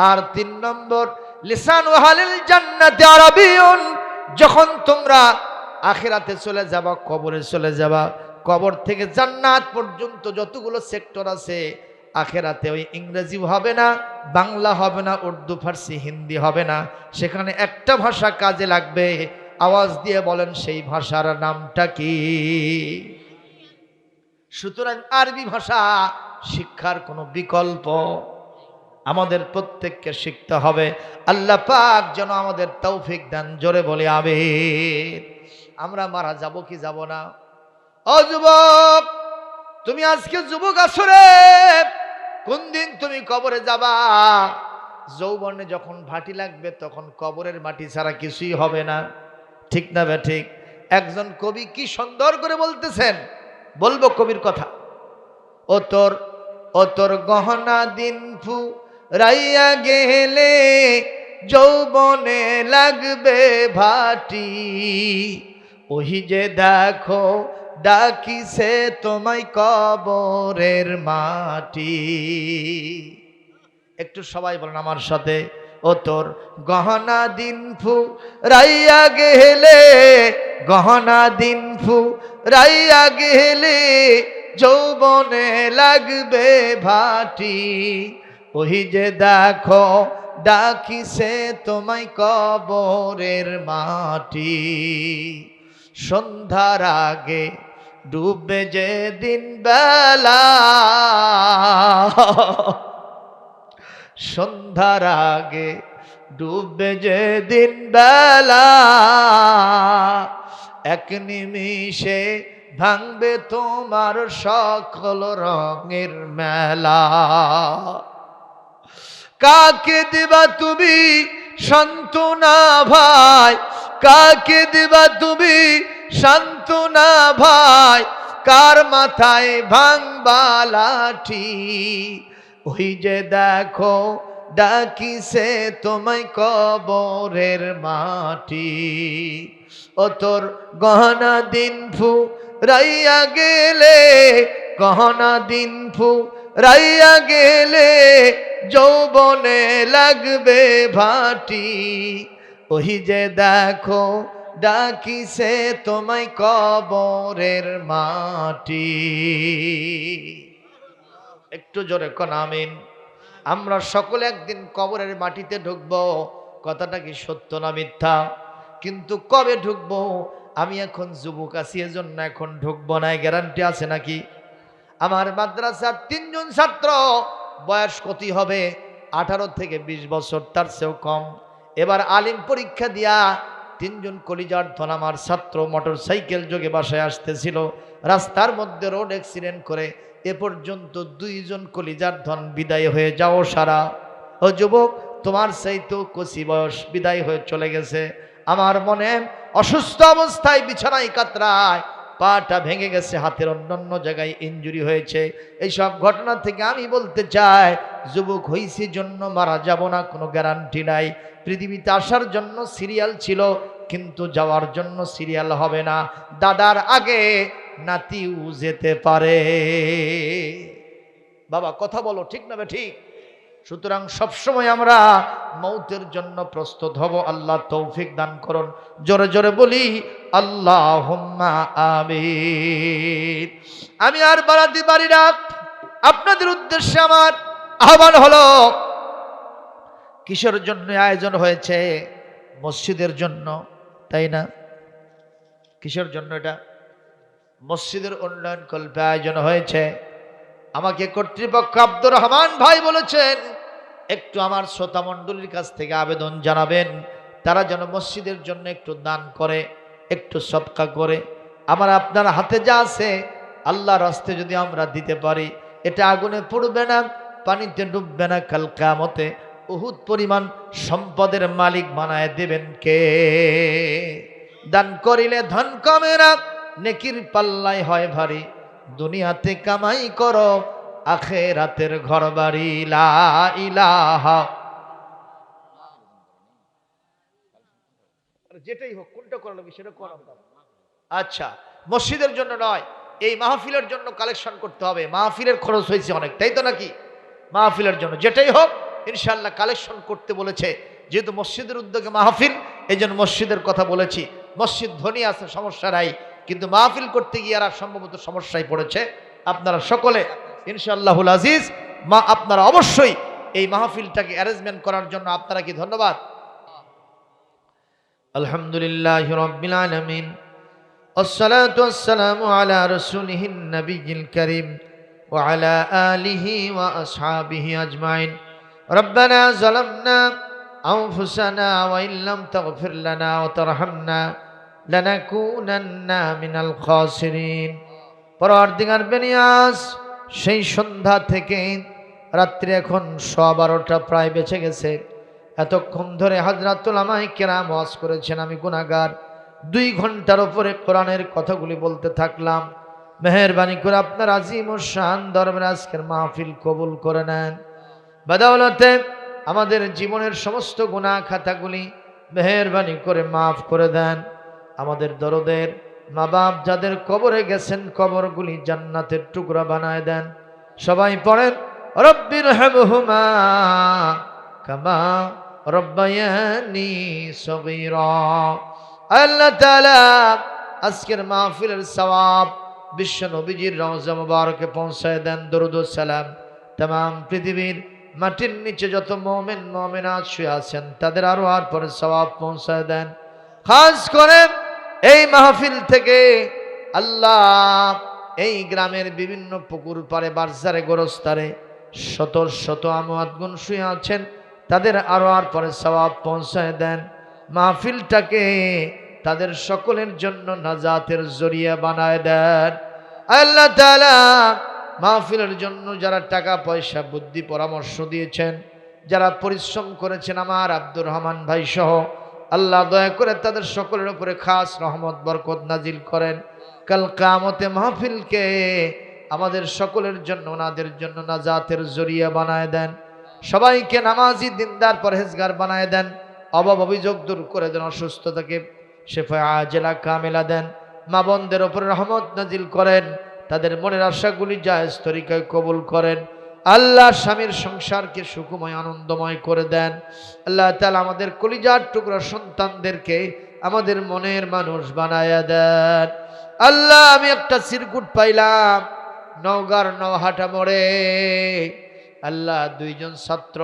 আর 3 নম্বর লিসানু আহলিল জান্নাতি আরাবিয়ুন, যখন তোমরা আখিরাতে চলে যাবা, কবরে চলে যাবা, কবর থেকে জান্নাত পর্যন্ত যতগুলো সেক্টর আছে, আখিরাতে ওই ইংরেজি হবে না, বাংলা হবে না, উর্দু ফার্সি হিন্দি হবে না, সেখানে একটা ভাষা কাজে লাগবে। আওয়াজ দিয়ে বলেন সেই ভাষার নামটা কি? সুতরাং আরবি ভাষা শিক্ষার কোনো বিকল্প আমাদের প্রত্যেককে শিখতে হবে। আল্লাহ পাক যেন আমাদের তৌফিক দেন। জোরে বলে আমিন। আমরা মারা যাব কি যাব না? ও যুবক, তুমি আজকে যুবক আছো রে, কোন দিন তুমি কবরে যাবা? যৌবনে যখন ভাটি লাগবে তখন কবরের মাটি ছাড়া কিছুই হবে না, ঠিক না বে ঠিক? একজন কবি কি সুন্দর করে বলতেছেন, বলবো কবির কথা। ও তোর গহনা দিন ফুরাইয়া গেলে যৌবনে লাগবে ভাটি, ওহি যে দেখো ডাকিছে তোমায় কবরের মাটি। একটু সবাই বলেন আমার সাথে, ও তোর গহনা দিন ফুরাইয়া গেলে, গহনা দিন ফুরাইয়া গেলে যৌবনে লাগবে ভাটি, ওহি যে দেখো ডাকিছে তোমায় কবরের মাটি। সন্ধ্যার আগে ডুবে যে দিন বেলা, সন্ধ্যার আগে ডুবে যে দিন বেলা, এক নিমিষে ভাঙবে তোমার সকল রঙের মেলা। কাকে দিবা তুমি সান্ত্বনা ভাই, কাকে দিবা তুমি সান্ত্বনা ভাই, কার মাথায় ভাঙবা লাঠি, ওই যে দেখো ডাকিছে তোমায় কবরের মাটি। ও তোর গহনা দিন ফুরাইয়া গেলে, গহনা দিন ফুরাইয়া গেলে যৌবনে লাগবে ভাটি, ওই যে দেখো ডাকিছে তোমায় কবরের মাটি। একটু জোরে কোন আমিন। আমরা সকলে একদিন কবরের মাটিতে ঢুকবো। কথাটা কি সত্য না মিথ্যা? কিন্তু কবে ঢুকবো? আমি এখন যুবক আছি, এজন্য এখন ঢুকবো না, গ্যারান্টি আছে নাকি? আমার মাদ্রাসার 3 জন ছাত্র, বয়স কত হবে? 18 থেকে 20 বছর, তার চেয়েও কম। এবার আলিম পরীক্ষা দিয়া 3 জন কলিজার ধন আমার ছাত্র মোটর সাইকেল যোগে বাসায় আসতেছিল, রাস্তার মধ্যে রোড অ্যাক্সিডেন্ট করে এ পর্যন্ত দুইজন কলিজার ধন বিদায় হয়ে যাও সারা। ও যুবক, তোমার চাইতেও কচি বয়স বিদায় হয়ে চলে গেছে। আমার মনে অসুস্থ অবস্থায় বিছানায় কাতরায়, পাটা ভেঙে গেছে, হাতের অন্যান্য জায়গায় ইনজুরি হয়েছে। এইসব ঘটনা থেকে আমি বলতে চাই, যুবক হইছি জন্য মারা যাব না কোনো গ্যারান্টি নাই। পৃথিবীতে আসার জন্য সিরিয়াল ছিল, কিন্তু যাওয়ার জন্য সিরিয়াল হবে না। দাদার আগে নাতিও যেতে পারে। বাবা কথা বলো, ঠিক না ঠিক? সুতরাং সবসময় আমরা মৌতের জন্য প্রস্তুত হব। আল্লাহ তৌফিক দান করুন। জোরে জোরে বলি আল্লাহুম্মা আমিন। আমি আর বাড়াতে পারি না, আপনাদের উদ্দেশ্যে আমার আহ্বান হলো, কিসের জন্য আয়োজন হয়েছে? মসজিদের জন্য, তাই না? কিসের জন্য এটা? মসজিদের উন্নয়ন কল্পে আয়োজন হয়েছে। আমাকে কর্তৃপক্ষ আব্দুর রহমান ভাই বলেছেন, একটু আমার শ্রোতা মণ্ডলীর কাছ থেকে আবেদন জানাবেন, তারা যেন মসজিদের জন্য একটু দান করে, একটু সদকা করে। আমার আপনার হাতে যা আছে আল্লাহর রাস্তায় যদি আমরা দিতে পারি, এটা আগুনে পুড়বে না, পানিতে ডুববে না, কাল কিয়ামতে উহুদ পরিমাণ সম্পদের মালিক বানায় দেবেন কে? দান করিলে ধন কমে না, নেকির পাল্লাই হয় ভারী। দুনিয়াতে কামাই করো, আখিরাতের ঘর বাড়ি। লা ইলাহা, যেটাই হোক, কোনটা করা লাগবে সেটা করা। আচ্ছা, মসজিদের জন্য নয়, এই মাহফিলের জন্য কালেকশন করতে হবে। মাহফিলের খরচ হয়েছে অনেক, তাই তো নাকি? মাহফিলের জন্য যেটাই হোক ইনশাআল্লাহ কালেকশন করতে বলেছে। যেহেতু মসজিদের উদ্যোগে মাহফিল, এই জন্য মসজিদের কথা বলেছি। মসজিদ ধনী আছে, সমস্যা নাই, কিন্তু মাহফিল করতে গিয়ে আর সম্ভবত সমস্যায় পড়েছে। আপনারা সকলে ইনশাআল্লাহুল আজিজ আপনারা অবশ্যই এই মাহফিলটাকে অ্যারেঞ্জমেন্ট করার জন্য আপনারা কি ধন্যবাদ। আলহামদুলিল্লাহি রাব্বিল আলামিন, আসসালাতু ওয়াসসালামু আলা রাসূলিহিন নবিয়্যিল কারীম ওয়া আলা আলিহি ওয়া আসহাবিহি আজমাইন। রব্বানা যালামনা আনফুসানা ওয়া ইল্লাম তাগফির লানা ওয়া তারহামনা লানাকুনান্না মিনাল খাসিরিন। পরওয়ারদিগার বেনিয়াস, সেই সন্ধ্যা থেকে রাত্রি এখন 12:15 প্রায় বেঁচে গেছে। এতক্ষণ ধরে হযরতুল উলামায়ে কেরাম ওয়াজ করেছেন, আমি গুনাহগার। 2 ঘন্টার উপরে কোরআনের কথাগুলি বলতে থাকলাম। মেহেরবানি করে আপনার আজিম ও শান দরবারে আজকের মাহফিল কবুল করে নেন। বদৌলতে আমাদের জীবনের সমস্ত গুনাহ খাতাগুলি মেহেরবানি করে মাফ করে দেন। আমাদের দরদের মা বাপ যাদের কবরে গেছেন, কবরগুলি জান্নাতের টুকরা বানায় দেন। সবাই পড়েন রব্বিরহামহুমা কামা রব্বায়ানি সগীরা। আল্লাহ তাআলা আজকের মাহফিলের সওয়াব বিশ্ব নবীজির রওজা মুবারকে পৌঁছায় দেন। দরুদ ও সালাম तमाम পৃথিবীর মাটির নিচে যত মুমিন মুমিনাত শুয়ে আছেন তাদের আরো আর পরে সওয়াব পৌঁছায় দেন। খাস করে এই মাহফিল থেকে আল্লাহ এই গ্রামের বিভিন্ন পুকুর পারে, বাজারে, গোরস্তারে শত শত আমওয়াত গুণ শুয়ে আছেন, তাদের আরো আর পরে সওয়াব পৌঁছায় দেন। মাহফিলটাকে তাদের সকলের জন্য নাজাতের জরিয়া বানায় দেন। আল্লাহ তাআলা মাহফিলের জন্য যারা টাকা পয়সা বুদ্ধি পরামর্শ দিয়েছেন, যারা পরিশ্রম করেছেন, আমার আব্দুর রহমান ভাই সহ, আল্লাহ দয়া করে তাদের সকলের উপরে খাস রহমত বরকত নাজিল করেন। কাল কিয়ামতে মাহফিলকে আমাদের সকলের জন্য, ওনাদের জন্য নাজাতের জরিয়া বানায় দেন। সবাইকে নামাজি, দিনদার, পরহেজগার বানায় দেন। অভাব অভিযোগ দূর করে দেন। অসুস্থতাকে শেফা আজেলা কামেলা দেন। মা বোনদের উপর রহমত নাজিল করেন। তাদের মনের আশাগুলি জায়েজ তরিকায় কবুল করেন। আল্লাহ স্বামীর সংসারকে সুখময় আনন্দময় করে দেন। আল্লাহ তাআলা আমাদের কলিজার টুকরা সন্তানদেরকে আমাদের মনের মানুষ বানায়া দেন। আল্লাহ আমি একটা সিরকুট পাইলাম নওগাঁর নওহাটা মোড়ে। আল্লাহ 2 জন ছাত্র,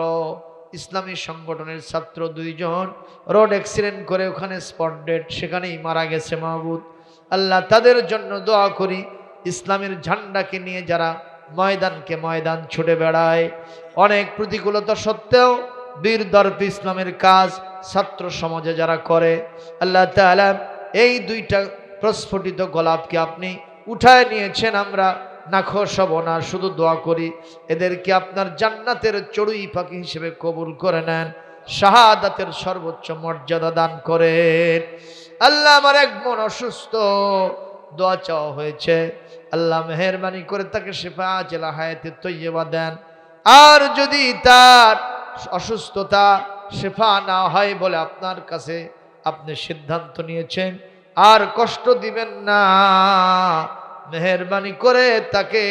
ইসলামী সংগঠনের ছাত্র 2 জন রোড অ্যাক্সিডেন্ট করে ওখানে স্পট ডেড, সেখানেই মারা গেছে। মাহবুব আল্লাহ তাদের জন্য দোয়া করি। ইসলামের ঝান্ডাকে নিয়ে যারা ময়দানকে ময়দান ছুটে বেড়ায়, অনেক প্রতিকূলতা সত্ত্বেও বীর দর্পে ইসলামের কাজ ছাত্র সমাজে যারা করে, আল্লাহ তাআলা এই 2টা প্রস্ফুটিত গোলাপকে আপনি উঠায় নিয়েছেন। আমরা নাখোশ হব না, শুধু দোয়া করি এদেরকে আপনার জান্নাতের চড়ুই পাখি হিসেবে কবুল করে নেন, শাহাদাতের সর্বোচ্চ মর্যাদা দান করেন। আল্লাহ আমার এক বোন অসুস্থ, দোয়া চাওয়া হয়েছে, আল্লাহ মেহেরবানি করে তাকে শিফা আজলা হায়াতে তৈয়বা দেন। আর যদি তার অসুস্থতা শিফা না হয় বলে আপনার কাছে আপনি সিদ্ধান্ত নিয়েছেন, আর কষ্ট দিবেন না, মেহেরবানি করে তাকে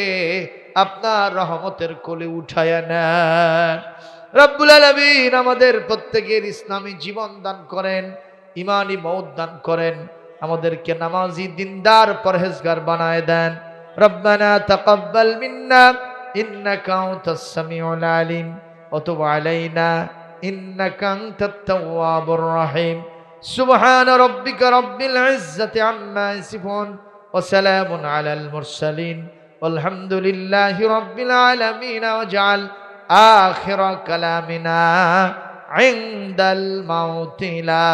আপনার রহমতের কোলে উঠায়া নেন। রব্বুল আলামিন আমাদের প্রত্যেকের ইসলামী জীবন দান করেন, ইমানি মওত দান করেন, আমাদেরকে নামাজি দিনদার পরহেজগার বানায় দেন। রব্বানা তাকাব্বাল মিন্না ইন্নাকা আনতাস সামিউল আলিম ওয়া তুব আলাইনা ইন্নাকা আনতাত তাওয়াবুর রহিম। সুবহান রাব্বিকা রাব্বিল ইজ্জাতি আম্মা ইয়াসিফুন ওয়া সালামুন আলাল মুরসালিন ওয়ালহামদুলিল্লাহি রাব্বিল আলামিন। ওয়াজআল আখির কালামিনা ইনদাল মাউতি লা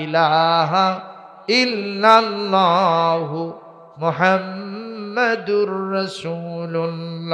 ইলাহা ইল্লাল্লাহু মুহাম্মাদুর রাসূলুল্লাহ।